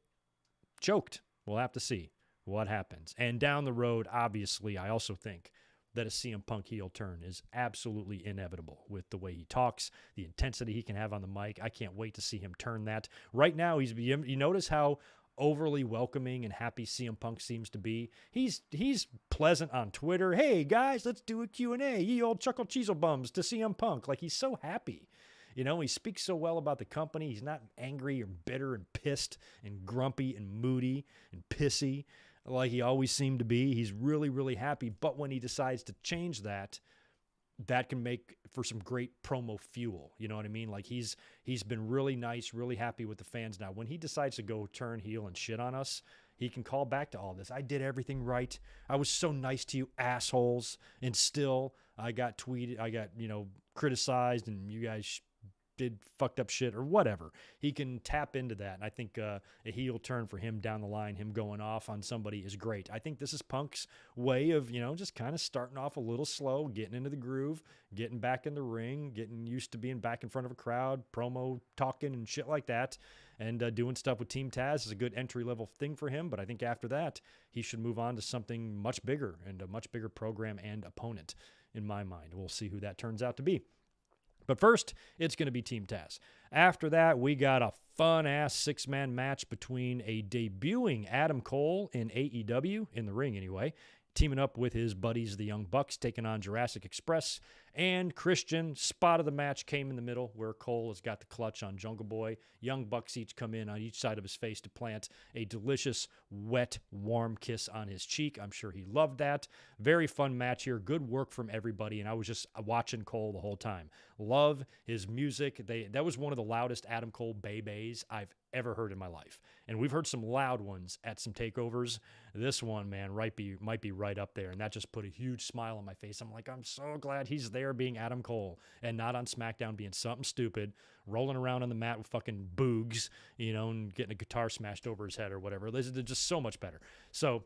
choked. We'll have to see what happens. And down the road, obviously, I also think that a CM Punk heel turn is absolutely inevitable with the way he talks, the intensity he can have on the mic. I can't wait to see him turn that. Right now, you notice how overly welcoming and happy CM Punk seems to be. He's pleasant on Twitter. Hey, guys, let's do a Q&A. Ye old chuckle cheezel bums to CM Punk. He's so happy. He speaks so well about the company. He's not angry or bitter and pissed and grumpy and moody and pissy like he always seemed to be. He's really, really happy. But when he decides to change that can make for some great promo fuel. You know what I mean? He's been really nice, really happy with the fans. Now, when he decides to go turn heel and shit on us, he can call back to all this. I did everything right. I was so nice to you assholes. And still, I got criticized, and you guys did fucked up shit or whatever. He can tap into that. And I think a heel turn for him down the line, him going off on somebody, is great. I think this is Punk's way of, just kind of starting off a little slow, getting into the groove, getting back in the ring, getting used to being back in front of a crowd, promo talking and shit like that. And doing stuff with Team Taz is a good entry-level thing for him. But I think after that, he should move on to something much bigger and a much bigger program and opponent in my mind. We'll see who that turns out to be. But first, it's going to be Team Taz. After that, we got a fun-ass six-man match between a debuting Adam Cole in AEW, in the ring anyway, teaming up with his buddies, the Young Bucks, taking on Jurassic Express. And Christian, spot of the match, came in the middle where Cole has got the clutch on Jungle Boy. Young Bucks each come in on each side of his face to plant a delicious, wet, warm kiss on his cheek. I'm sure he loved that. Very fun match here. Good work from everybody, and I was just watching Cole the whole time. Love his music. That was one of the loudest Adam Cole bays I've ever heard in my life. And we've heard some loud ones at some takeovers. This one, man, might be right up there, and that just put a huge smile on my face. I'm like, I'm so glad he's there being Adam Cole and not on SmackDown being something stupid, rolling around on the mat with fucking boogs, and getting a guitar smashed over his head or whatever. This is just so much better. So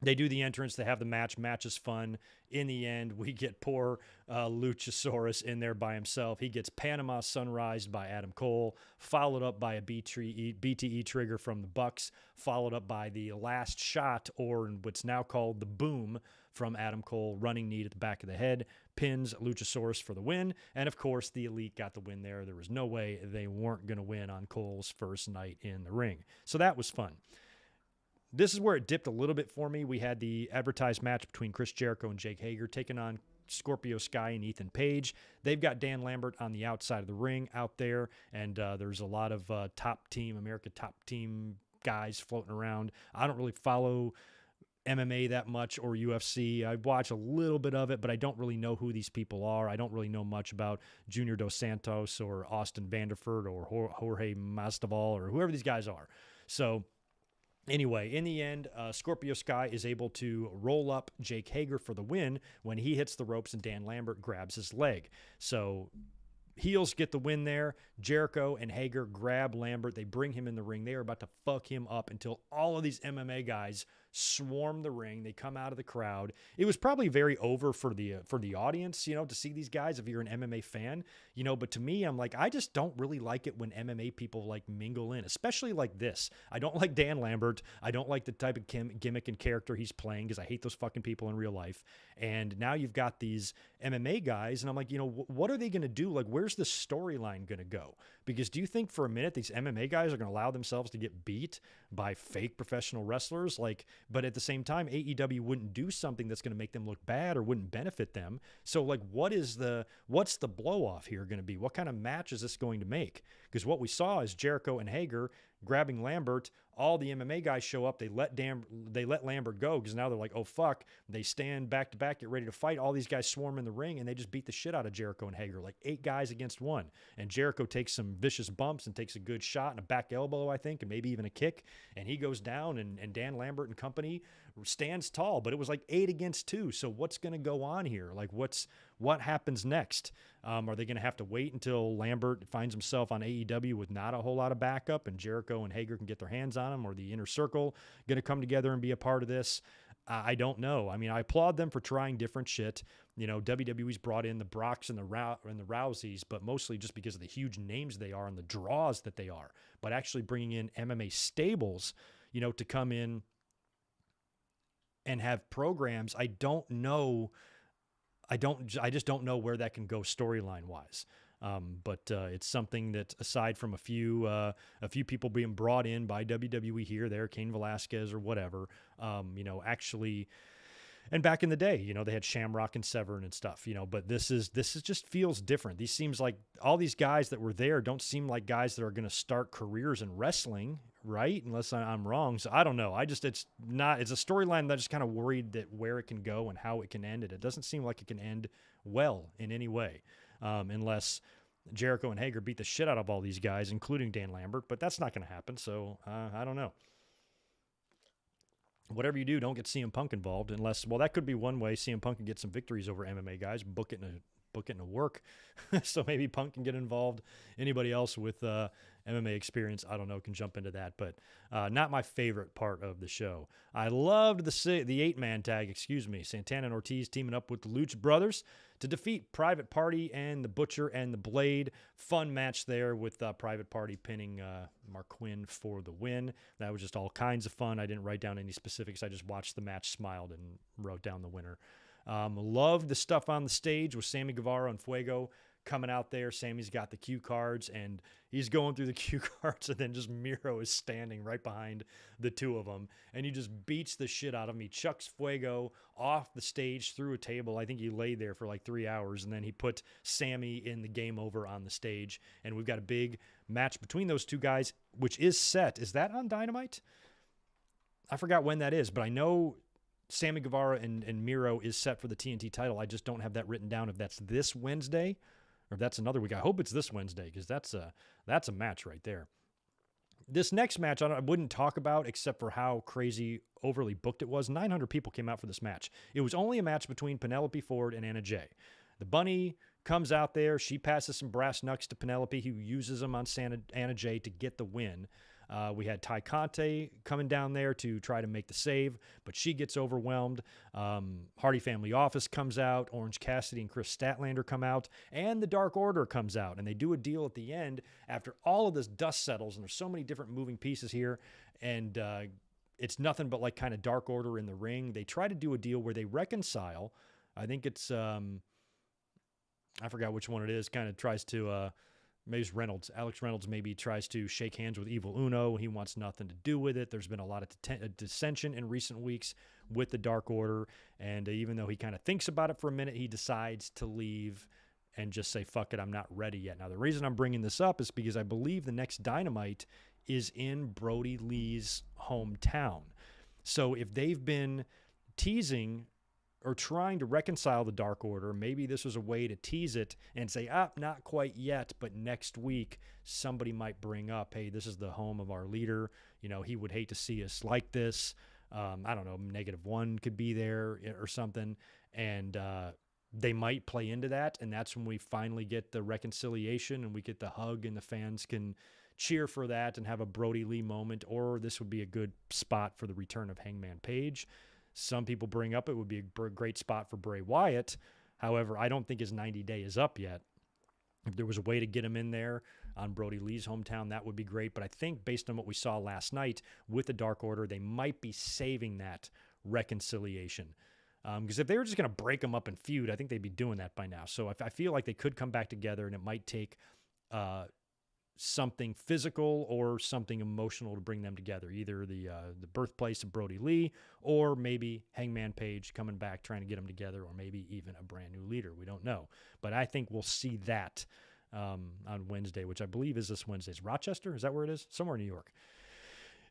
They do the entrance. They have the match. Match is fun. In the end, we get poor Luchasaurus in there by himself. He gets Panama Sunrise by Adam Cole, followed up by a BTE trigger from the Bucks, followed up by the last shot, or what's now called the boom, from Adam Cole, running knee at the back of the head, pins Luchasaurus for the win. And, of course, the Elite got the win there. There was no way they weren't going to win on Cole's first night in the ring. So that was fun. This is where it dipped a little bit for me. We had the advertised match between Chris Jericho and Jake Hager taking on Scorpio Sky and Ethan Page. They've got Dan Lambert on the outside of the ring out there, and there's a lot of America top team guys floating around. I don't really follow MMA that much or UFC. I watch a little bit of it, but I don't really know who these people are. I don't really know much about Junior Dos Santos or Austin Vanderford or Jorge Masvidal or whoever these guys are. So anyway, in the end, Scorpio Sky is able to roll up Jake Hager for the win when he hits the ropes and Dan Lambert grabs his leg. So heels get the win there. Jericho and Hager grab Lambert. They bring him in the ring. They are about to fuck him up until all of these MMA guys swarm the ring. They come out of the crowd. It was probably very over for the audience, to see these guys if you're an MMA fan, but to me, I'm like, I just don't really like it when MMA people like mingle in, especially like this. I don't like Dan Lambert. I don't like the type of gimmick and character he's playing because I hate those fucking people in real life. And now you've got these MMA guys, and I'm like, what are they going to do? Like, where's the storyline going to go? Because do you think for a minute these MMA guys are going to allow themselves to get beat by fake professional wrestlers? But at the same time, AEW wouldn't do something that's going to make them look bad or wouldn't benefit them. So what's the blow off here going to be? What kind of match is this going to make? Because what we saw is Jericho and Hager grabbing Lambert. All the MMA guys show up. They let Lambert go because now they're like, oh, fuck. They stand back to back, get ready to fight. All these guys swarm in the ring, and they just beat the shit out of Jericho and Hager, like 8 guys against 1. And Jericho takes some vicious bumps and takes a good shot and a back elbow, I think, and maybe even a kick. And he goes down, and Dan Lambert and company stands tall. But it was like 8 against 2. So what's going to go on here? Like, what happens next? Are they going to have to wait until Lambert finds himself on AEW with not a whole lot of backup and Jericho and Hager can get their hands on him, or the Inner Circle going to come together and be a part of this? I don't know. I mean, I applaud them for trying different shit. WWE's brought in the Brocks and the Rouseys, but mostly just because of the huge names they are and the draws that they are. But actually bringing in MMA stables, to come in and have programs, I don't know. I just don't know where that can go storyline wise. But it's something that, aside from a few people being brought in by WWE here, there, Cain Velasquez or whatever, actually, and back in the day, they had Shamrock and Severn and stuff, but this is just feels different. These seems like all these guys that were there don't seem like guys that are going to start careers in wrestling, right? Unless I'm wrong. So I don't know. It's a storyline that I'm just kind of worried that where it can go and how it can end. It doesn't seem like it can end well in any way. Unless Jericho and Hager beat the shit out of all these guys, including Dan Lambert, but that's not going to happen, so I don't know. Whatever you do, don't get CM Punk involved that could be one way CM Punk can get some victories over MMA guys, book it in a work, so maybe Punk can get involved. Anybody else with MMA experience, I don't know, can jump into that, but not my favorite part of the show. I loved the 8-man tag, Santana and Ortiz teaming up with the Lucha Brothers to defeat Private Party and the Butcher and the Blade. Fun match there with Private Party pinning Mark Quinn for the win. That was just all kinds of fun. I didn't write down any specifics. I just watched the match, smiled, and wrote down the winner. Loved the stuff on the stage with Sammy Guevara and Fuego coming out there. Sammy's got the cue cards, and he's going through the cue cards, and then just Miro is standing right behind the two of them, and he just beats the shit out of him. He chucks Fuego off the stage through a table. I think he lay there for like 3 hours, and then he put Sammy in the game over on the stage, and we've got a big match between those two guys, which is set. Is that on Dynamite? I forgot when that is, but I know Sammy Guevara and Miro is set for the TNT title. I just don't have that written down if that's this Wednesday or if that's another week. I hope it's this Wednesday because that's a match right there. This next match I wouldn't talk about except for how crazy overly booked it was. 900 people came out for this match. It was only a match between Penelope Ford and Anna Jay. The Bunny comes out there. She passes some brass knucks to Penelope, who uses them on Anna Jay to get the win. We had Ty Conte coming down there to try to make the save, but she gets overwhelmed. Hardy Family Office comes out. Orange Cassidy and Chris Statlander come out. And the Dark Order comes out. And they do a deal at the end after all of this dust settles. And there's so many different moving pieces here. And it's nothing but like kind of Dark Order in the ring. They try to do a deal where they reconcile. I think it's, I forgot which one it is, kind of tries to, maybe it's Reynolds. Alex Reynolds maybe tries to shake hands with Evil Uno. He wants nothing to do with it. There's been a lot of dissension in recent weeks with the Dark Order. And even though he kind of thinks about it for a minute, he decides to leave and just say, fuck it, I'm not ready yet. Now, the reason I'm bringing this up is because I believe the next Dynamite is in Brody Lee's hometown. So if they've been teasing or trying to reconcile the Dark Order, maybe this was a way to tease it and say, not quite yet, but next week somebody might bring up, hey, this is the home of our leader. You know, he would hate to see us like this. I don't know, -1 could be there or something. And they might play into that. And that's when we finally get the reconciliation and we get the hug and the fans can cheer for that and have a Brody Lee moment. Or this would be a good spot for the return of Hangman Page. Some people bring up it would be a great spot for Bray Wyatt. However, I don't think his 90-day is up yet. If there was a way to get him in there on Brody Lee's hometown, that would be great. But I think based on what we saw last night with the Dark Order, they might be saving that reconciliation. Because if they were just going to break them up and feud, I think they'd be doing that by now. So I feel like they could come back together, and it might take something physical or something emotional to bring them together, either the birthplace of Brody Lee or maybe Hangman Page coming back trying to get them together, or maybe even a brand new leader. We don't know. But I think we'll see that on Wednesday, which I believe is this Wednesday. Is Rochester? Is that where it is? Somewhere in New York,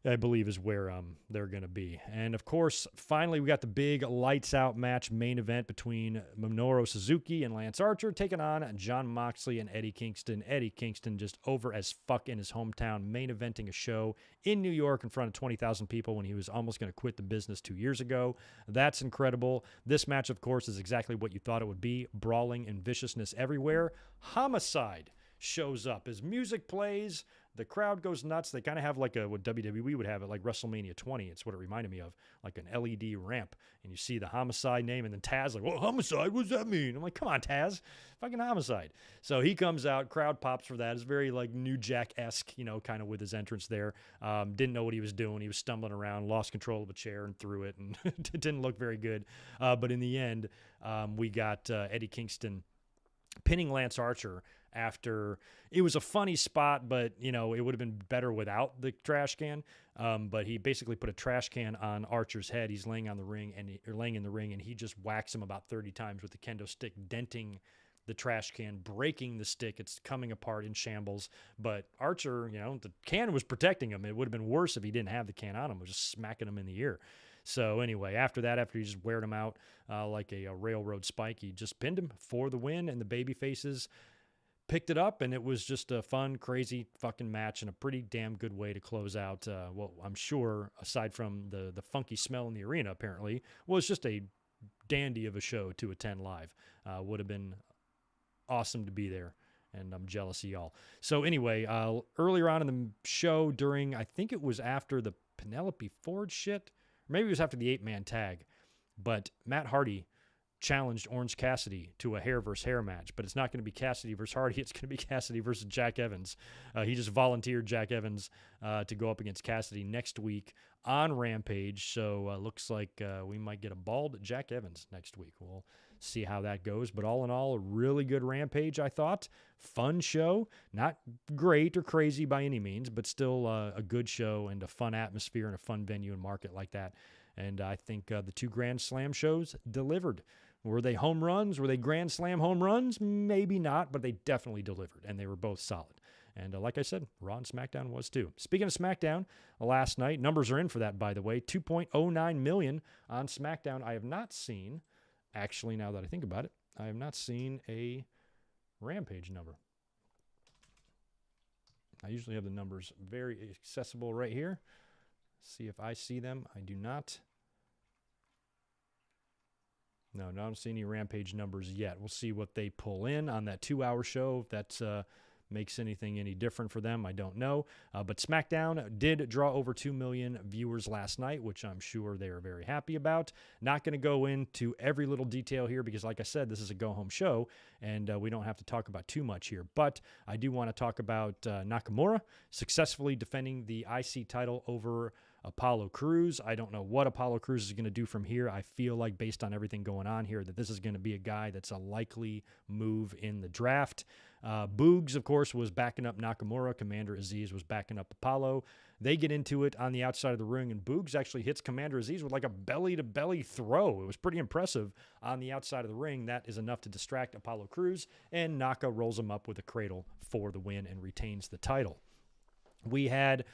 I believe, is where they're going to be. And, of course, finally we got the big lights-out match main event between Minoru Suzuki and Lance Archer taking on Jon Moxley and Eddie Kingston. Eddie Kingston just over as fuck in his hometown, main eventing a show in New York in front of 20,000 people when he was almost going to quit the business 2 years ago. That's incredible. This match, of course, is exactly what you thought it would be, brawling and viciousness everywhere. Homicide shows up. As music plays, the crowd goes nuts. They kind of have like what WWE would have at like WrestleMania 20. It's what it reminded me of, like an LED ramp. And you see the Homicide name, and then Taz like, well, Homicide, what does that mean? I'm like, come on, Taz, fucking Homicide. So he comes out, crowd pops for that. It's very like New Jack-esque, kind of with his entrance there. Didn't know what he was doing. He was stumbling around, lost control of a chair and threw it, and it didn't look very good. But in the end, we got Eddie Kingston pinning Lance Archer after it was a funny spot, but it would have been better without the trash can. But he basically put a trash can on Archer's head. He's laying in the ring, and he just whacks him about 30 times with the kendo stick, denting the trash can, breaking the stick. It's coming apart in shambles. But Archer, the can was protecting him. It would have been worse if he didn't have the can on him. It was just smacking him in the ear. So anyway, after he just weared him out like a railroad spike, he just pinned him for the win, and the baby faces picked it up, and it was just a fun, crazy fucking match and a pretty damn good way to close out what I'm sure, aside from the funky smell in the arena apparently, was just a dandy of a show to attend live. Would have been awesome to be there, and I'm jealous of y'all. So anyway, earlier on in the show, I think it was after the Penelope Ford shit, maybe it was after the 8-man tag, but Matt Hardy challenged Orange Cassidy to a hair versus hair match, but it's not going to be Cassidy versus Hardy. It's going to be Cassidy versus Jack Evans. He just volunteered Jack Evans to go up against Cassidy next week on Rampage. So looks like we might get a bald Jack Evans next week. We'll see how that goes. But all in all, a really good Rampage, I thought. Fun show. Not great or crazy by any means, but still a good show and a fun atmosphere and a fun venue and market like that. And I think the 2 Grand Slam shows delivered. Were they home runs? Were they Grand Slam home runs? Maybe not, but they definitely delivered, and they were both solid. And like I said, Raw and SmackDown was too. Speaking of SmackDown, last night, numbers are in for that, by the way, 2.09 million on SmackDown. I have not seen, actually, now that I think about it, I have not seen a Rampage number. I usually have the numbers very accessible right here. See if I see them. I do not. No, I don't see any Rampage numbers yet. We'll see what they pull in on that 2-hour show. If that's makes anything any different for them, I don't know. But SmackDown did draw over 2 million viewers last night, which I'm sure they are very happy about. Not going to go into every little detail here because, like I said, this is a go-home show, and we don't have to talk about too much here. But I do want to talk about Nakamura successfully defending the IC title over Apollo Crews. I don't know what Apollo Crews is going to do from here. I feel like based on everything going on here that this is going to be a guy that's a likely move in the draft. Boogs, of course, was backing up Nakamura. Commander Aziz was backing up Apollo. They get into it on the outside of the ring, and Boogs actually hits Commander Aziz with like a belly-to-belly throw. It was pretty impressive on the outside of the ring. That is enough to distract Apollo Crews, and Naka rolls him up with a cradle for the win and retains the title. We had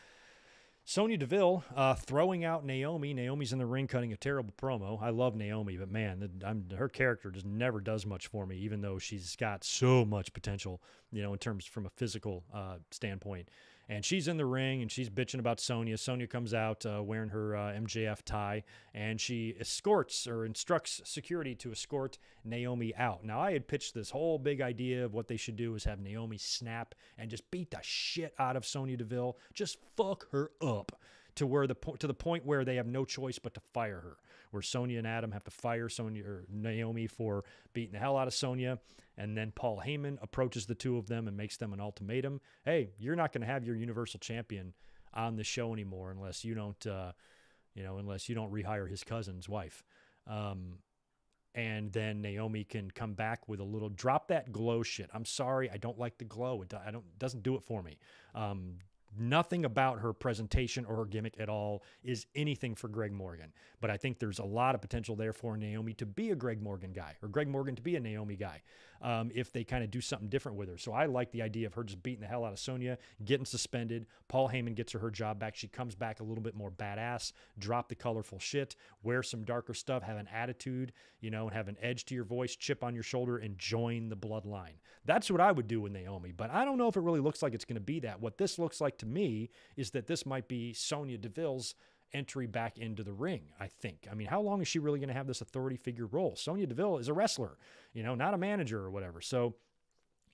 Sonya Deville throwing out Naomi. Naomi's in the ring cutting a terrible promo. I love Naomi, but man, her character just never does much for me, even though she's got so much potential, in terms from a physical standpoint. And she's in the ring, and she's bitching about Sonya. Sonya comes out wearing her MJF tie, and she instructs security to escort Naomi out. Now, I had pitched this whole big idea of what they should do is have Naomi snap and just beat the shit out of Sonya Deville. Just fuck her up to the point where they have no choice but to fire her, where Sonya and Adam have to fire Naomi for beating the hell out of Sonya. And then Paul Heyman approaches the two of them and makes them an ultimatum. Hey, you're not going to have your Universal Champion on the show anymore unless you don't rehire his cousin's wife. And then Naomi can come back with a little drop that glow shit. I'm sorry, I don't like the glow. It doesn't do it for me. Nothing about her presentation or her gimmick at all is anything for Greg Morgan. But I think there's a lot of potential there for Naomi to be a Greg Morgan guy or Greg Morgan to be a Naomi guy if they kind of do something different with her. So I like the idea of her just beating the hell out of Sonya, getting suspended. Paul Heyman gets her job back. She comes back a little bit more badass, drop the colorful shit, wear some darker stuff, have an attitude, and have an edge to your voice, chip on your shoulder, and join the bloodline. That's what I would do with Naomi. But I don't know if it really looks like it's going to be that. What this looks like to me is that this might be Sonya Deville's entry back into the ring, I think. I mean, how long is she really going to have this authority figure role? Sonya Deville is a wrestler, not a manager or whatever. So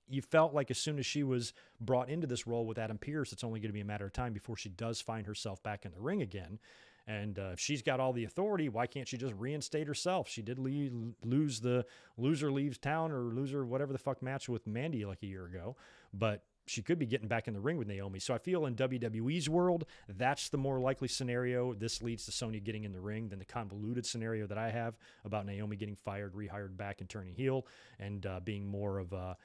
you felt like as soon as she was brought into this role with Adam Pearce, it's only going to be a matter of time before she does find herself back in the ring again. And if she's got all the authority, why can't she just reinstate herself? She did lose the loser leaves town or loser whatever the fuck match with Mandy like a year ago. But she could be getting back in the ring with Naomi. So I feel in WWE's world, that's the more likely scenario. This leads to Sonya getting in the ring than the convoluted scenario that I have about Naomi getting fired, rehired back, and turning heel and being more of a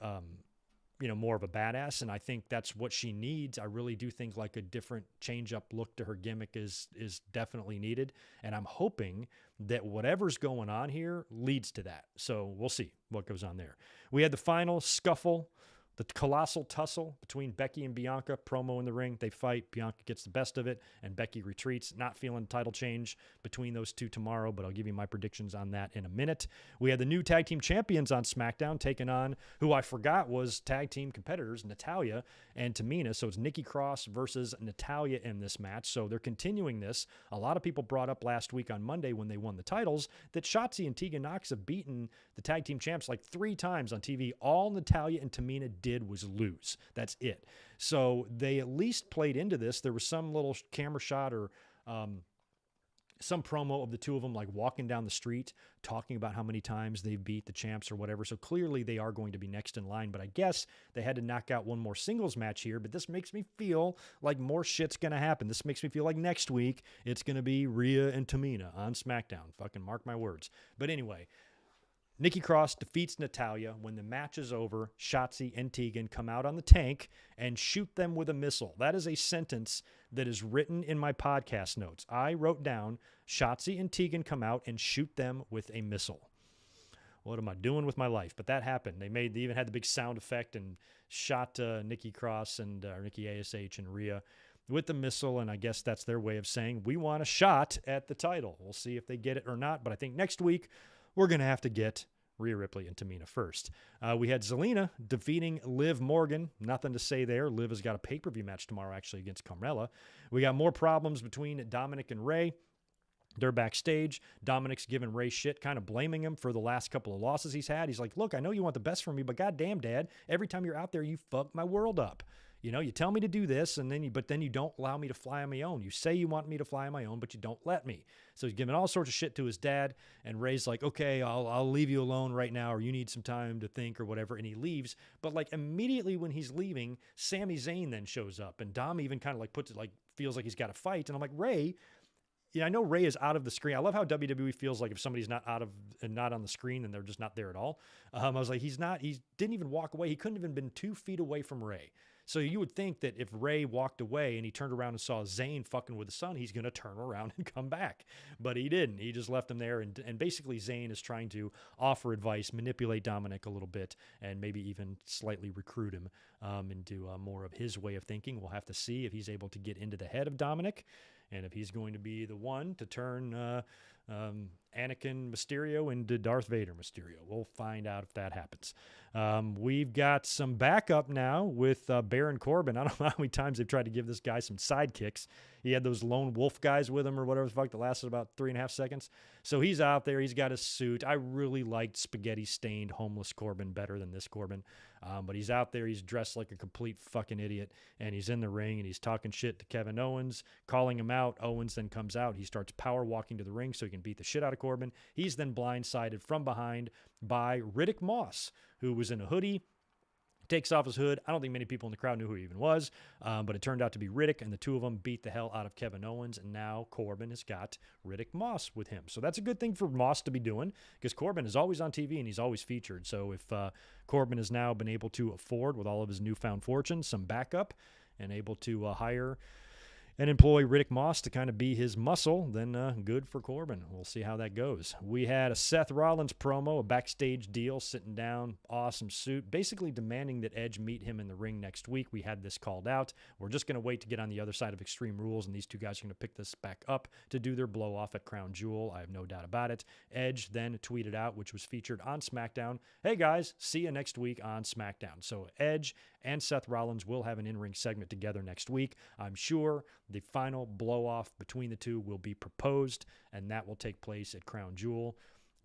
badass. And I think that's what she needs. I really do think like a different change-up look to her gimmick is definitely needed. And I'm hoping that whatever's going on here leads to that. So we'll see what goes on there. We had the final scuffle, the colossal tussle between Becky and Bianca, promo in the ring. They fight. Bianca gets the best of it, and Becky retreats. Not feeling title change between those two tomorrow, but I'll give you my predictions on that in a minute. We had the new tag team champions on SmackDown taking on who I forgot was tag team competitors, Natalya and Tamina. So it's Nikki Cross versus Natalya in this match. So they're continuing this. A lot of people brought up last week on Monday when they won the titles that Shotzi and Tegan Nox have beaten the tag team champs like 3 times on TV. All Natalya and Tamina did was lose. That's it. So they at least played into this. There was some little camera shot or some promo of the two of them like walking down the street talking about how many times they've beat the champs or whatever. So clearly they are going to be next in line, but I guess they had to knock out one more singles match here. But this makes me feel like more shit's going to happen. This makes me feel like next week it's going to be Rhea and Tamina on SmackDown. Fucking mark my words. But anyway, Nikki Cross defeats Natalya. When the match is over, Shotzi and Tegan come out on the tank and shoot them with a missile. That is a sentence that is written in my podcast notes. I wrote down, Shotzi and Tegan come out and shoot them with a missile. What am I doing with my life? But that happened. They even had the big sound effect and shot Nikki Cross and Nikki ASH and Rhea with the missile, and I guess that's their way of saying, we want a shot at the title. We'll see if they get it or not, but I think next week, we're going to have to get Rhea Ripley and Tamina first. We had Zelina defeating Liv Morgan. Nothing to say there. Liv has got a pay-per-view match tomorrow, actually, against Carmella. We got more problems between Dominic and Ray. They're backstage. Dominic's giving Ray shit, kind of blaming him for the last couple of losses he's had. He's like, look, I know you want the best from me, but goddamn, Dad, every time you're out there, you fuck my world up. You know, you tell me to do this, and then you don't allow me to fly on my own. You say you want me to fly on my own, but you don't let me. So he's giving all sorts of shit to his dad, and Ray's like, okay, I'll leave you alone right now, or you need some time to think or whatever, and he leaves. But like immediately when he's leaving, Sami Zayn then shows up, and Dom even kind of like puts it like, feels like he's got to fight, and I'm like, Ray, yeah, I know Ray is out of the screen. I love how WWE feels like if somebody's not not on the screen, then they're just not there at all. I was like, he didn't even walk away. He couldn't even been 2 feet away from Ray. So you would think that if Ray walked away and he turned around and saw Zayn fucking with his son, he's going to turn around and come back. But he didn't. He just left him there. And basically Zayn is trying to offer advice, manipulate Dominic a little bit, and maybe even slightly recruit him into more of his way of thinking. We'll have to see if he's able to get into the head of Dominic and if he's going to be the one to turn Anakin Mysterio into Darth Vader Mysterio. We'll find out if that happens. We've got some backup now with Baron Corbin. I don't know how many times they've tried to give this guy some sidekicks. He had those lone wolf guys with him or whatever the fuck that lasted about 3.5 seconds. So he's out there. He's got his suit. I really liked spaghetti-stained homeless Corbin better than this Corbin. But he's out there. He's dressed like a complete fucking idiot. And he's in the ring and he's talking shit to Kevin Owens, calling him out. Owens then comes out. He starts power walking to the ring so he can beat the shit out of Corbin. He's then blindsided from behind by Riddick Moss, who was in a hoodie. Takes off his hood. I don't think many people in the crowd knew who he even was, but it turned out to be Riddick, and the two of them beat the hell out of Kevin Owens, and now Corbin has got Riddick Moss with him. So that's a good thing for Moss to be doing, because Corbin is always on TV and he's always featured. So if Corbin has now been able to afford, with all of his newfound fortune, some backup, and able to hire and employ Riddick Moss to kind of be his muscle, then good for Corbin. We'll see how that goes. We had a Seth Rollins promo, a backstage deal, sitting down, awesome suit, basically demanding that Edge meet him in the ring next week. We had this called out. We're just going to wait to get on the other side of Extreme Rules, and these two guys are going to pick this back up to do their blow-off at Crown Jewel. I have no doubt about it. Edge then tweeted out, which was featured on SmackDown, hey guys, see you next week on SmackDown. So Edge and Seth Rollins will have an in-ring segment together next week. I'm sure the final blow-off between the two will be proposed, and that will take place at Crown Jewel.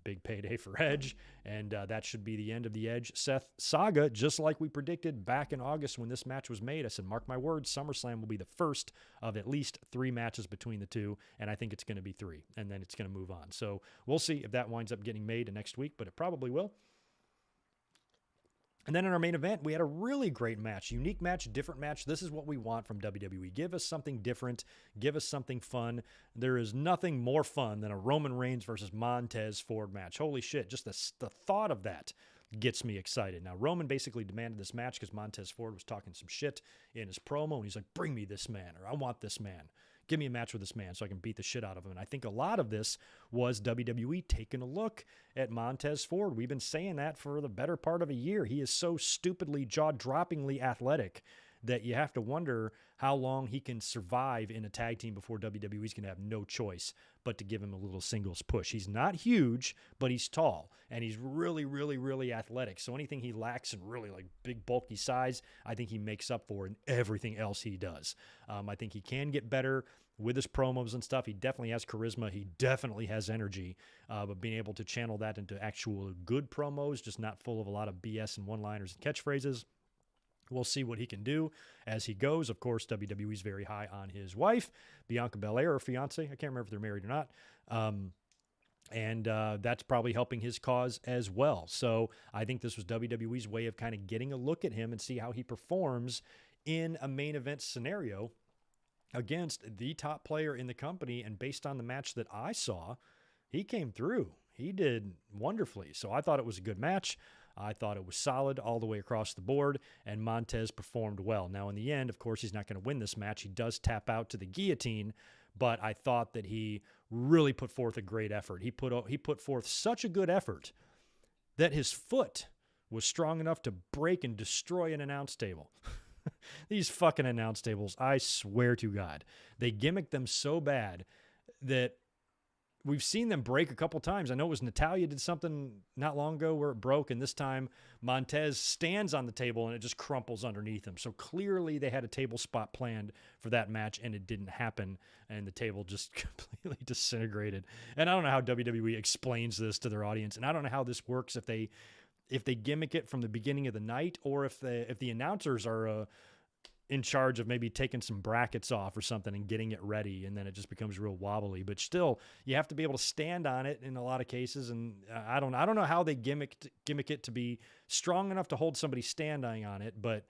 Big payday for Edge, and that should be the end of the Edge-Seth saga, just like we predicted back in August when this match was made. I said, mark my words, SummerSlam will be the first of at least 3 matches between the two, and I think it's going to be 3, and then it's going to move on. So we'll see if that winds up getting made next week, but it probably will. And then in our main event, we had a really great match, unique match, different match. This is what we want from WWE. Give us something different. Give us something fun. There is nothing more fun than a Roman Reigns versus Montez Ford match. Holy shit, just the thought of that gets me excited. Now, Roman basically demanded this match because Montez Ford was talking some shit in his promo, and he's like, bring me this man, or I want this man. Give me a match with this man so I can beat the shit out of him. And I think a lot of this was WWE taking a look at Montez Ford. We've been saying that for the better part of a year. He is so stupidly, jaw-droppingly athletic that you have to wonder how long he can survive in a tag team before WWE's going to have no choice but to give him a little singles push. He's not huge, but he's tall, and he's really, really, really athletic. So anything he lacks in really like big, bulky size, I think he makes up for in everything else he does. I think he can get better with his promos and stuff. He definitely has charisma. He definitely has energy, but being able to channel that into actual good promos, just not full of a lot of BS and one-liners and catchphrases. We'll see what he can do as he goes. Of course, WWE's very high on his wife, Bianca Belair, or fiance. I can't remember if they're married or not. And that's probably helping his cause as well. So I think this was WWE's way of kind of getting a look at him and see how he performs in a main event scenario against the top player in the company. And based on the match that I saw, he came through. He did wonderfully. So I thought it was a good match. I thought it was solid all the way across the board, and Montez performed well. Now, in the end, of course, he's not going to win this match. He does tap out to the guillotine, but I thought that he really put forth a great effort. He put forth such a good effort that his foot was strong enough to break and destroy an announce table. These fucking announce tables, I swear to God, they gimmick them so bad that we've seen them break a couple times. I know it was Natalya did something not long ago where it broke, and this time Montez stands on the table and it just crumples underneath him. So clearly they had a table spot planned for that match, and it didn't happen, and the table just completely disintegrated. And I don't know how WWE explains this to their audience, and I don't know how this works if they gimmick it from the beginning of the night, or if the announcers are in charge of maybe taking some brackets off or something and getting it ready, and then it just becomes real wobbly. But still, you have to be able to stand on it in a lot of cases, and I don't know how they gimmick it to be strong enough to hold somebody standing on it, but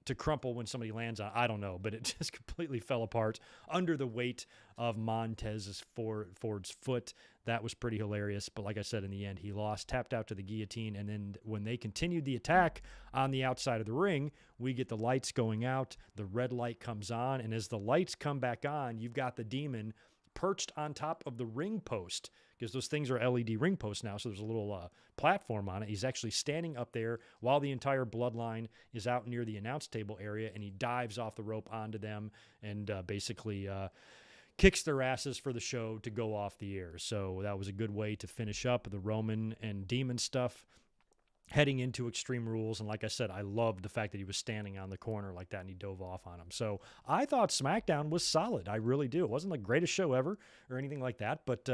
to crumple when somebody lands on it, I don't know. But it just completely fell apart under the weight of Montez's Ford's foot. That was pretty hilarious. But like I said, in the end, he lost, tapped out to the guillotine. And then when they continued the attack on the outside of the ring, we get the lights going out. The red light comes on. And as the lights come back on, you've got the Demon perched on top of the ring post, because those things are LED ring posts now, so there's a little platform on it. He's actually standing up there while the entire bloodline is out near the announce table area, and he dives off the rope onto them and basically kicks their asses for the show to go off the air. So that was a good way to finish up the Roman and Demon stuff heading into Extreme Rules. And like I said, I loved the fact that he was standing on the corner like that and he dove off on him. So I thought SmackDown was solid. I really do. It wasn't the greatest show ever or anything like that, but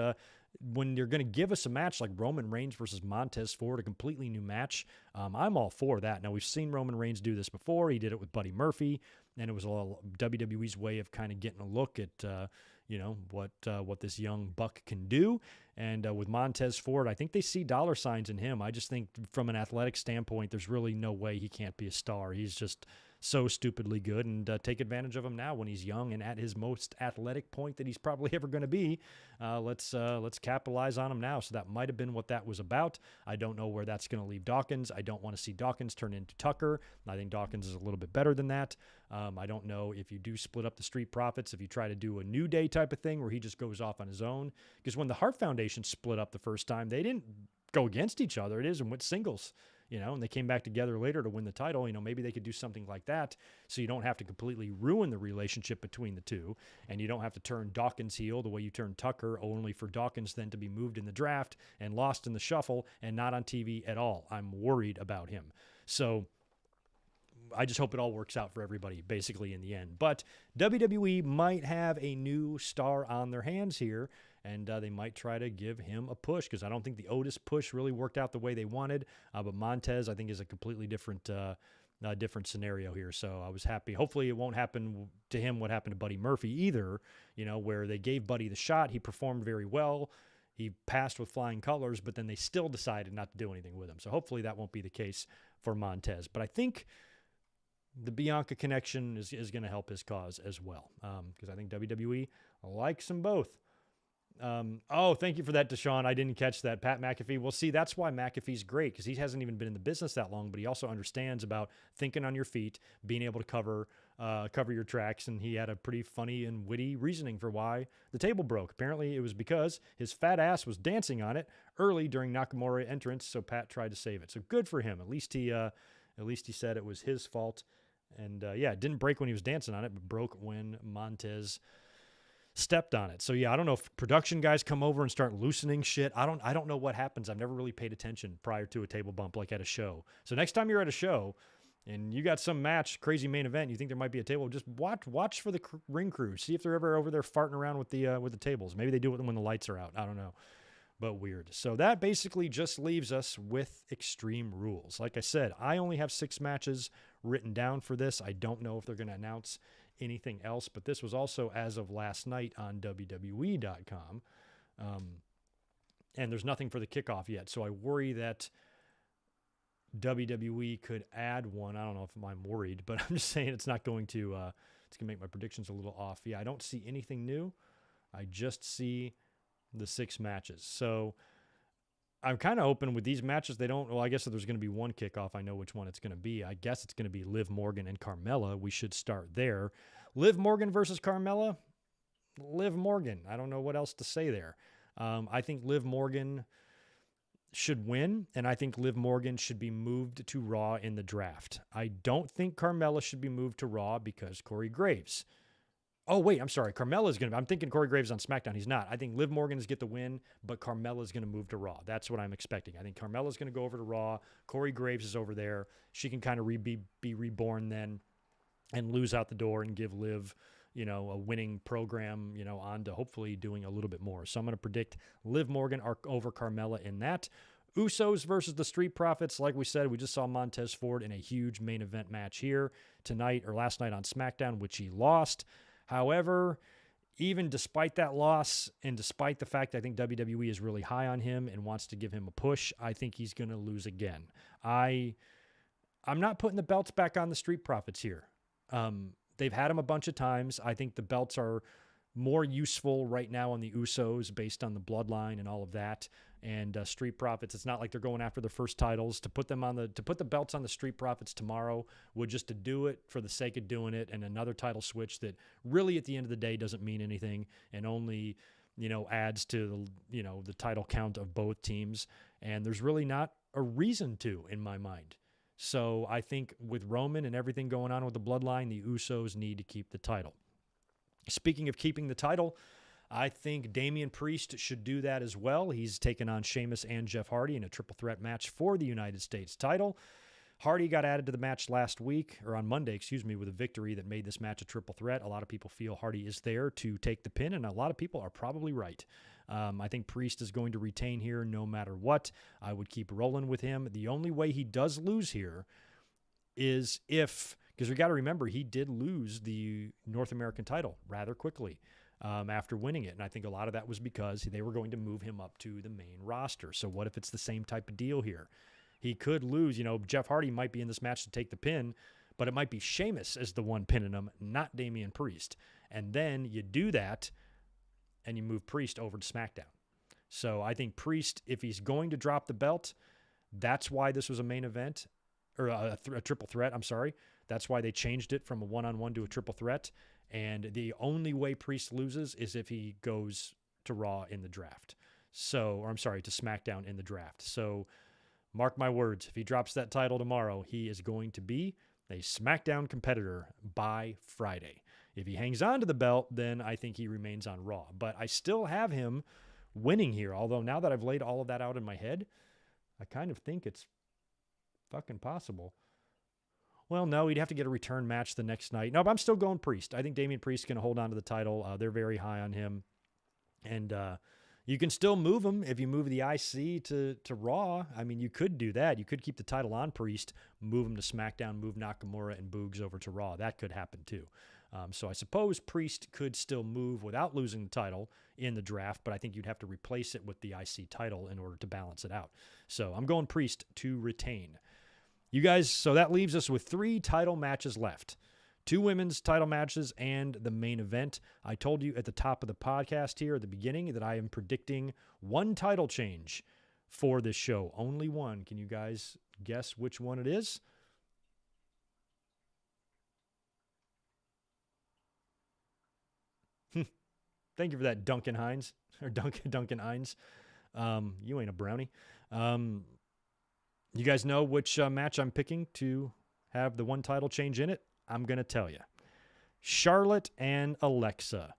when you're going to give us a match like Roman Reigns versus Montez Ford, a completely new match, I'm all for that. Now, we've seen Roman Reigns do this before. He did it with Buddy Murphy, and it was all WWE's way of kind of getting a look at what this young buck can do. And with Montez Ford, I think they see dollar signs in him. I just think from an athletic standpoint, there's really no way he can't be a star. He's just so stupidly good, and take advantage of him now when he's young and at his most athletic point that he's probably ever going to be. Let's capitalize on him now. So that might have been what that was about. I don't know where that's going to leave Dawkins. I don't want to see Dawkins turn into Tucker. I think Dawkins is a little bit better than that. I don't know if you do split up the Street Profits, if you try to do a New Day type of thing where he just goes off on his own. Because when the Hart Foundation split up the first time, they didn't go against each other. It is and went singles. And they came back together later to win the title. Maybe they could do something like that so you don't have to completely ruin the relationship between the two, and you don't have to turn Dawkins heel the way you turned Tucker, only for Dawkins then to be moved in the draft and lost in the shuffle and not on TV at all. I'm worried about him. So I just hope it all works out for everybody, basically, in the end. But WWE might have a new star on their hands here, and they might try to give him a push, because I don't think the Otis push really worked out the way they wanted. But Montez, I think, is a completely different scenario here. So I was happy. Hopefully it won't happen to him what happened to Buddy Murphy either, where they gave Buddy the shot. He performed very well. He passed with flying colors, but then they still decided not to do anything with him. So hopefully that won't be the case for Montez. But I think the Bianca connection is going to help his cause as well, because I think WWE likes them both. Thank you for that, Deshaun. I didn't catch that. Pat McAfee. Well, see, that's why McAfee's great, because he hasn't even been in the business that long, but he also understands about thinking on your feet, being able to cover your tracks, and he had a pretty funny and witty reasoning for why the table broke. Apparently, it was because his fat ass was dancing on it early during Nakamura entrance, so Pat tried to save it. So good for him. At least he said it was his fault. And it didn't break when he was dancing on it, but broke when Montez stepped on it. So I don't know if production guys come over and start loosening shit. I don't know what happens. I've never really paid attention prior to a table bump like at a show. So next time you're at a show and you got some match, crazy main event, you think there might be a table, just watch for the ring crew. See if they're ever over there farting around with the tables. Maybe they do it when the lights are out. I don't know. But weird. So that basically just leaves us with Extreme Rules. Like I said, I only have 6 matches written down for this. I don't know if they're going to announce anything else, but this was also as of last night on WWE.com. And there's nothing for the kickoff yet. So I worry that WWE could add one. I don't know if I'm worried, but I'm just saying it's not going to, it's going to make my predictions a little off. I don't see anything new. I just see the 6 matches. So I'm kind of open with these matches. I guess if there's going to be one kickoff, I know which one it's going to be. I guess it's going to be Liv Morgan and Carmella. We should start there. Liv Morgan versus Carmella. Liv Morgan. I don't know what else to say there. I think Liv Morgan should win, and I think Liv Morgan should be moved to Raw in the draft. I don't think Carmella should be moved to Raw because Corey Graves. Oh, wait, I'm sorry. Carmella's going to... I'm thinking Corey Graves on SmackDown. He's not. I think Liv Morgan's get the win, but Carmella's going to move to Raw. That's what I'm expecting. I think Carmella's going to go over to Raw. Corey Graves is over there. She can kind of be reborn then and lose out the door and give Liv, a winning program, on to hopefully doing a little bit more. So I'm going to predict Liv Morgan over Carmella in that. Usos versus the Street Profits. Like we said, we just saw Montez Ford in a huge main event match here tonight or last night on SmackDown, which he lost. However, even despite that loss and despite the fact that I think WWE is really high on him and wants to give him a push, I think he's going to lose again. I'm not putting the belts back on the Street Profits here. They've had them a bunch of times. I think the belts are more useful right now on the Usos based on the bloodline and all of that. And Street Profits, it's not like they're going after their first titles. To put the belts on the Street Profits tomorrow would just to do it for the sake of doing it, and another title switch that really at the end of the day doesn't mean anything and only adds to the title count of both teams. And there's really not a reason to, in my mind. So I think with Roman and everything going on with the bloodline, the Usos need to keep the title. Speaking of keeping the title, I think Damian Priest should do that as well. He's taken on Sheamus and Jeff Hardy in a triple threat match for the United States title. Hardy got added to the match on Monday, with a victory that made this match a triple threat. A lot of people feel Hardy is there to take the pin, and a lot of people are probably right. I think Priest is going to retain here no matter what. I would keep rolling with him. The only way he does lose here is because we got to remember, he did lose the North American title rather quickly after winning it. And I think a lot of that was because they were going to move him up to the main roster. So what if it's the same type of deal here? He could lose. Jeff Hardy might be in this match to take the pin, but it might be Sheamus as the one pinning him, not Damian Priest. And then you do that, and you move Priest over to SmackDown. So I think Priest, if he's going to drop the belt, that's why this was a main event, or a triple threat, I'm sorry. That's why they changed it from a one-on-one to a triple threat. And the only way Priest loses is if he goes to Raw in the draft. To SmackDown in the draft. So mark my words, if he drops that title tomorrow, he is going to be a SmackDown competitor by Friday. If he hangs on to the belt, then I think he remains on Raw. But I still have him winning here, although now that I've laid all of that out in my head, I kind of think it's fucking possible. Well, no, he'd have to get a return match the next night. No, but I'm still going Priest. I think Damian Priest can hold on to the title. They're very high on him. And you can still move him if you move the IC to Raw. I mean, you could do that. You could keep the title on Priest, move him to SmackDown, move Nakamura and Boogs over to Raw. That could happen too. So I suppose Priest could still move without losing the title in the draft, but I think you'd have to replace it with the IC title in order to balance it out. So I'm going Priest to retain. You guys, so that leaves us with 3 title matches left. 2 women's title matches and the main event. I told you at the top of the podcast here at the beginning that I am predicting 1 title change for this show. Only 1. Can you guys guess which one it is? Thank you for that, Duncan Hines. You ain't a brownie. You guys know which match I'm picking to have the 1 title change in it? I'm going to tell you. Charlotte and Alexa.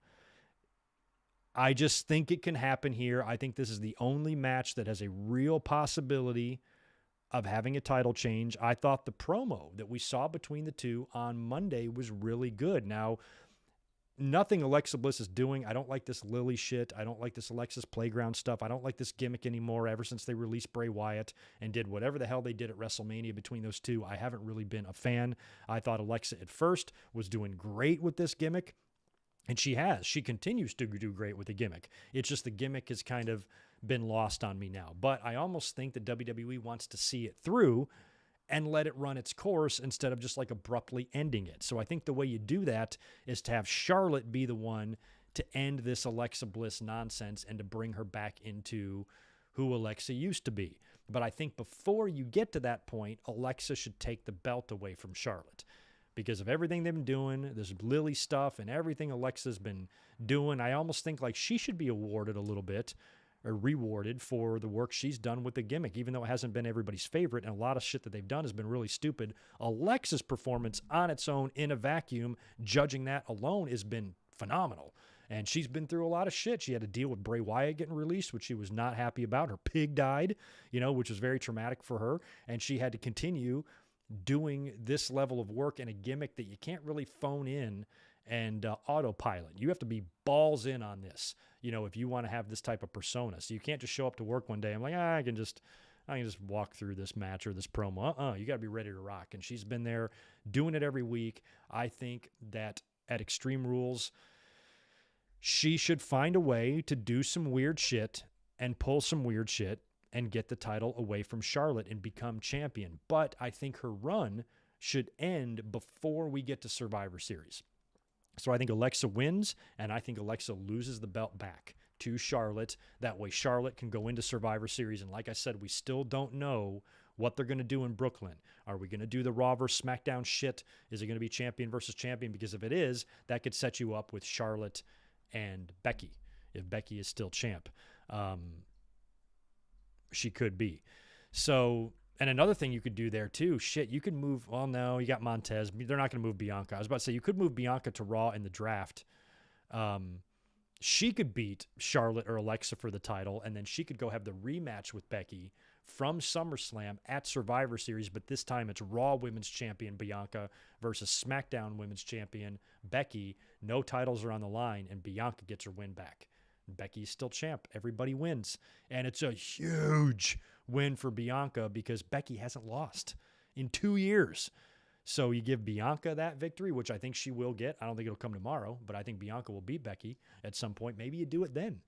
I just think it can happen here. I think this is the only match that has a real possibility of having a title change. I thought the promo that we saw between the two on Monday was really good. Now, nothing Alexa Bliss is doing. I don't like this Lily shit. I don't like this Alexa's Playground stuff. I don't like this gimmick anymore ever since they released Bray Wyatt and did whatever the hell they did at WrestleMania between those two. I haven't really been a fan. I thought Alexa at first was doing great with this gimmick, and she has. She continues to do great with the gimmick. It's just the gimmick has kind of been lost on me now. But I almost think that WWE wants to see it through and let it run its course instead of just like abruptly ending it. So I think the way you do that is to have Charlotte be the one to end this Alexa Bliss nonsense and to bring her back into who Alexa used to be. But I think before you get to that point, Alexa should take the belt away from Charlotte. Because of everything they've been doing, this Lily stuff and everything Alexa's been doing, I almost think like she should be awarded a little bit or rewarded for the work she's done with the gimmick, even though it hasn't been everybody's favorite and a lot of shit that they've done has been really stupid. Alexa's performance on its own in a vacuum, judging that alone, has been phenomenal. And she's been through a lot of shit. She had to deal with Bray Wyatt getting released, which she was not happy about. Her pig died, which was very traumatic for her. And she had to continue doing this level of work in a gimmick that you can't really phone in and autopilot. You have to be balls in on this, if you want to have this type of persona. So you can't just show up to work one day. I'm like, I can just walk through this match or this promo. You got to be ready to rock. And she's been there doing it every week. I think that at Extreme Rules, she should find a way to do some weird shit and pull some weird shit and get the title away from Charlotte and become champion. But I think her run should end before we get to Survivor Series. So I think Alexa wins, and I think Alexa loses the belt back to Charlotte. That way Charlotte can go into Survivor Series. And like I said, we still don't know what they're going to do in Brooklyn. Are we going to do the Raw versus SmackDown shit? Is it going to be champion versus champion? Because if it is, that could set you up with Charlotte and Becky, if Becky is still champ. She could be. So, and another thing you could do there too, you could move, well, no, you got Montez. They're not going to move Bianca. I was about to say, you could move Bianca to Raw in the draft. She could beat Charlotte or Alexa for the title, and then she could go have the rematch with Becky from SummerSlam at Survivor Series, but this time it's Raw Women's Champion Bianca versus SmackDown Women's Champion Becky. No titles are on the line, and Bianca gets her win back. Becky's still champ. Everybody wins. And it's a huge win for Bianca because Becky hasn't lost in 2 years. So you give Bianca that victory, which I think she will get. I don't think it'll come tomorrow, but I think Bianca will beat Becky at some point. Maybe you do it then.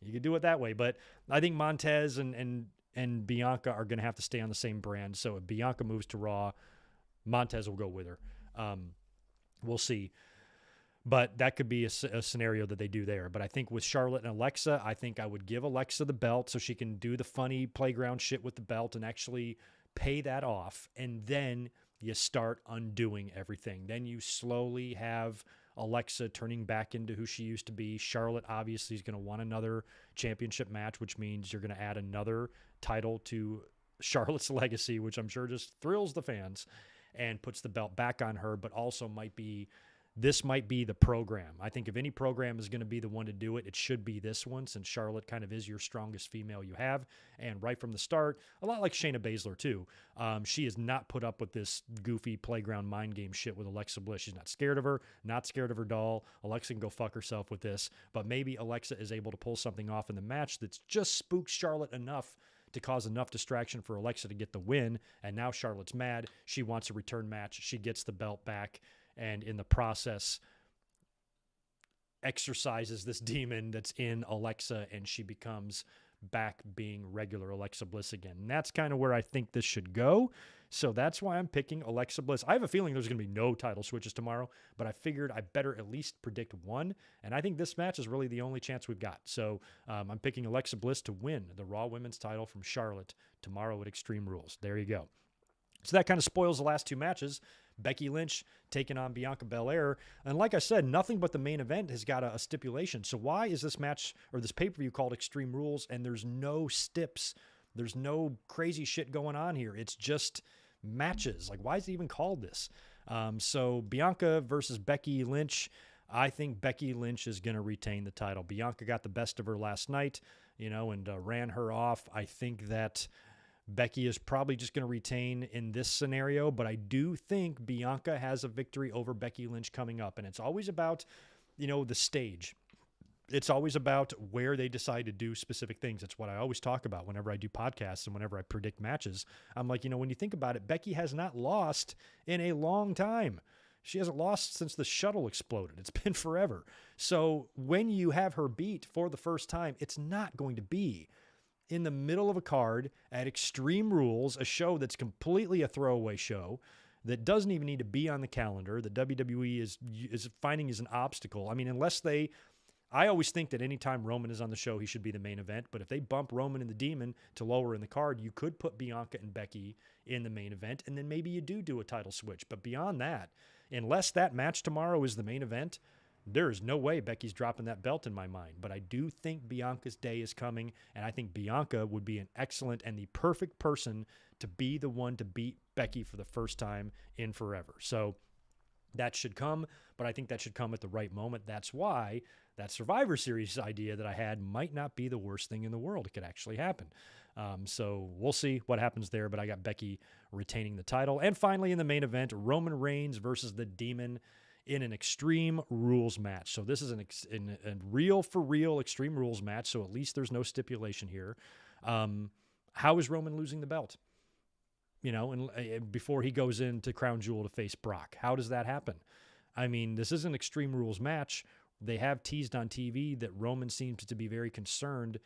You could do it that way. But I think Montez and Bianca are going to have to stay on the same brand. So if Bianca moves to Raw, Montez will go with her. We'll see. But that could be a scenario that they do there. But I think with Charlotte and Alexa, I think I would give Alexa the belt so she can do the funny playground shit with the belt and actually pay that off. And then you start undoing everything. Then you slowly have Alexa turning back into who she used to be. Charlotte obviously is going to want another championship match, which means you're going to add another title to Charlotte's legacy, which I'm sure just thrills the fans and puts the belt back on her, but also this might be the program. I think if any program is going to be the one to do it, it should be this one, since Charlotte kind of is your strongest female you have. And right from the start, a lot like Shayna Baszler too, she has not put up with this goofy playground mind game shit with Alexa Bliss. She's not scared of her, not scared of her doll. Alexa can go fuck herself with this. But maybe Alexa is able to pull something off in the match that's just spooks Charlotte enough to cause enough distraction for Alexa to get the win. And now Charlotte's mad. She wants a return match. She gets the belt back. And in the process, exercises this demon that's in Alexa, and she becomes back being regular Alexa Bliss again. And that's kind of where I think this should go. So that's why I'm picking Alexa Bliss. I have a feeling there's going to be no title switches tomorrow, but I figured I better at least predict one. And I think this match is really the only chance we've got. So I'm picking Alexa Bliss to win the Raw Women's title from Charlotte tomorrow at Extreme Rules. There you go. So that kind of spoils the last two matches. Becky Lynch taking on Bianca Belair. And like I said, nothing but the main event has got a stipulation. So why is this match or this pay-per-view called Extreme Rules and there's no stips? There's no crazy shit going on here. It's just matches. Like, why is it even called this? So Bianca versus Becky Lynch. I think Becky Lynch is going to retain the title. Bianca got the best of her last night, and ran her off. I think that Becky is probably just going to retain in this scenario, but I do think Bianca has a victory over Becky Lynch coming up, and it's always about, the stage. It's always about where they decide to do specific things. That's what I always talk about whenever I do podcasts and whenever I predict matches. I'm like, when you think about it, Becky has not lost in a long time. She hasn't lost since the shuttle exploded. It's been forever. So when you have her beat for the first time, it's not going to be in the middle of a card at Extreme Rules, a show that's completely a throwaway show that doesn't even need to be on the calendar, that WWE is finding as an obstacle. I mean, I always think that anytime Roman is on the show, he should be the main event. But if they bump Roman and the Demon to lower in the card, you could put Bianca and Becky in the main event, and then maybe you do a title switch. But beyond that, unless that match tomorrow is the main event, there is no way Becky's dropping that belt in my mind. But I do think Bianca's day is coming, and I think Bianca would be an excellent and the perfect person to be the one to beat Becky for the first time in forever. So That should come, but I think that should come at the right moment. That's why that Survivor Series idea that I had might not be the worst thing in the world. It could actually happen. So we'll see what happens there, but I got Becky retaining the title. And finally, in the main event, Roman Reigns versus the Demon in an Extreme Rules match. So this is a real-for-real Extreme Rules match, so at least there's no stipulation here. How is Roman losing the belt? And before he goes into Crown Jewel to face Brock. How does that happen? I mean, this is an Extreme Rules match. They have teased on TV that Roman seems to be very concerned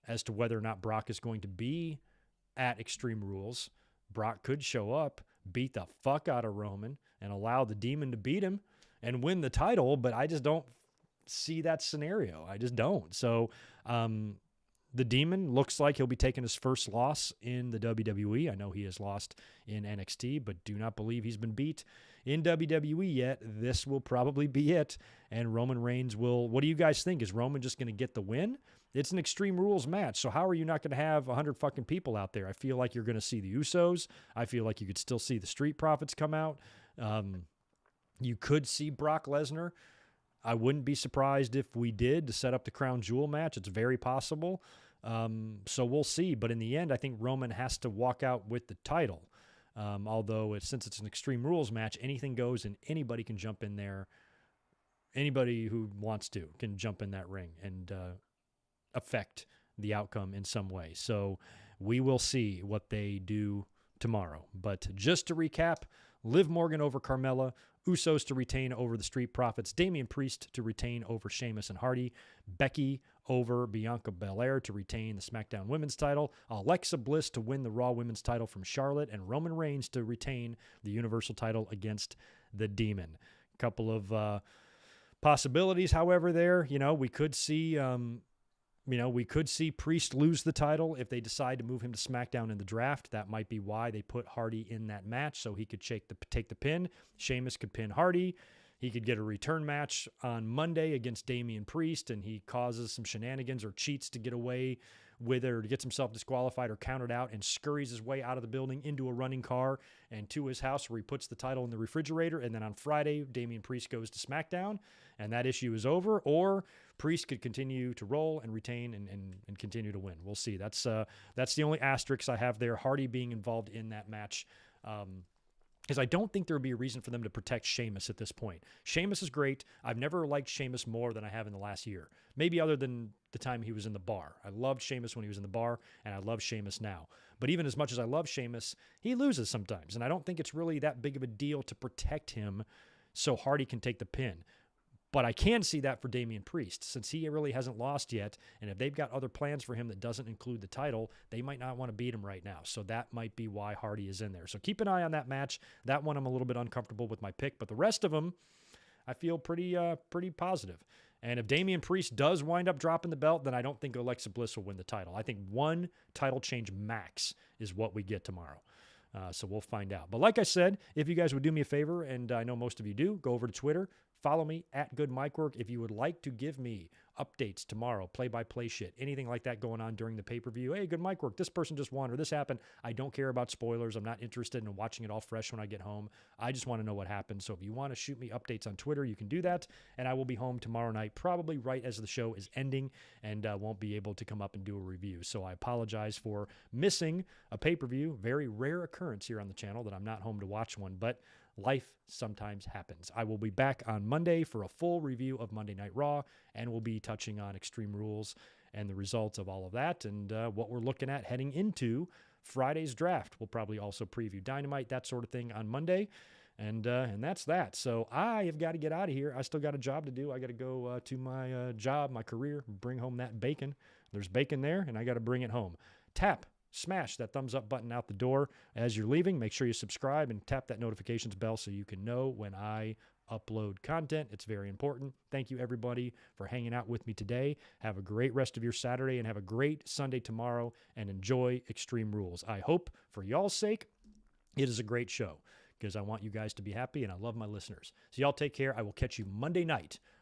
as to whether or not Brock is going to be at Extreme Rules. Brock could show up, beat the fuck out of Roman, and allow the Demon to beat him and win the title, but I just don't see that scenario. I just don't. So, the Demon looks like he'll be taking his first loss in the WWE. I know he has lost in NXT, but do not believe he's been beat in WWE yet. This will probably be it, and Roman Reigns will... What do you guys think? Is Roman just going to get the win? It's an Extreme Rules match, so how are you not going to have 100 fucking people out there? I feel like you're going to see the Usos. I feel like you could still see the Street Profits come out. You could see Brock Lesnar. I wouldn't be surprised if we did to set up the Crown Jewel match. It's very possible. So we'll see. But in the end, I think Roman has to walk out with the title. Although since it's an Extreme Rules match, anything goes and anybody can jump in there. Anybody who wants to can jump in that ring and affect the outcome in some way. So we will see what they do tomorrow. But just to recap, Liv Morgan over Carmella, Usos to retain over the Street Profits, Damian Priest to retain over Sheamus and Hardy, Becky over Bianca Belair to retain the SmackDown Women's title, Alexa Bliss to win the Raw Women's title from Charlotte, and Roman Reigns to retain the Universal title against the Demon. A couple of possibilities, however, there. We could see... we could see Priest lose the title if they decide to move him to SmackDown in the draft. That might be why they put Hardy in that match, so he could take the pin. Sheamus could pin Hardy. He could get a return match on Monday against Damian Priest, and he causes some shenanigans or cheats to get away with it, or gets himself disqualified or counted out, and scurries his way out of the building into a running car and to his house where he puts the title in the refrigerator. And then on Friday, Damian Priest goes to SmackDown, and that issue is over. Or Priest could continue to roll and retain and continue to win. We'll see. That's the only asterisk I have there. Hardy being involved in that match. Because I don't think there would be a reason for them to protect Sheamus at this point. Sheamus is great. I've never liked Sheamus more than I have in the last year. Maybe other than the time he was in the bar. I loved Sheamus when he was in the bar, and I love Sheamus now. But even as much as I love Sheamus, he loses sometimes. And I don't think it's really that big of a deal to protect him so Hardy can take the pin. But I can see that for Damian Priest, since he really hasn't lost yet. And if they've got other plans for him that doesn't include the title, they might not want to beat him right now. So that might be why Hardy is in there. So keep an eye on that match. That one I'm a little bit uncomfortable with my pick. But the rest of them, I feel pretty positive. And if Damian Priest does wind up dropping the belt, then I don't think Alexa Bliss will win the title. I think one title change max is what we get tomorrow. So we'll find out. But like I said, if you guys would do me a favor, and I know most of you do, go over to Twitter, follow me at Good Mic Work. If you would like to give me updates tomorrow, play-by-play shit, anything like that going on during the pay-per-view. Hey, Good Mic Work, this person just won or this happened. I don't care about spoilers. I'm not interested in watching it all fresh when I get home. I just want to know what happened. So if you want to shoot me updates on Twitter, you can do that. And I will be home tomorrow night, probably right as the show is ending, and won't be able to come up and do a review. So I apologize for missing a pay-per-view. Very rare occurrence here on the channel that I'm not home to watch one, but life sometimes happens. I will be back on Monday for a full review of Monday Night Raw, and we'll be touching on Extreme Rules and the results of all of that, and what we're looking at heading into Friday's draft. We'll probably also preview Dynamite, that sort of thing on Monday, and that's that. So I have got to get out of here. I still got a job to do. I got to go to my job, my career, bring home that bacon. There's bacon there, and I got to bring it home. Smash that thumbs up button out the door as you're leaving. Make sure you subscribe and tap that notifications bell so you can know when I upload content. It's very important. Thank you, everybody, for hanging out with me today. Have a great rest of your Saturday and have a great Sunday tomorrow, and enjoy Extreme Rules. I hope, for y'all's sake, it is a great show because I want you guys to be happy and I love my listeners. So y'all take care. I will catch you Monday night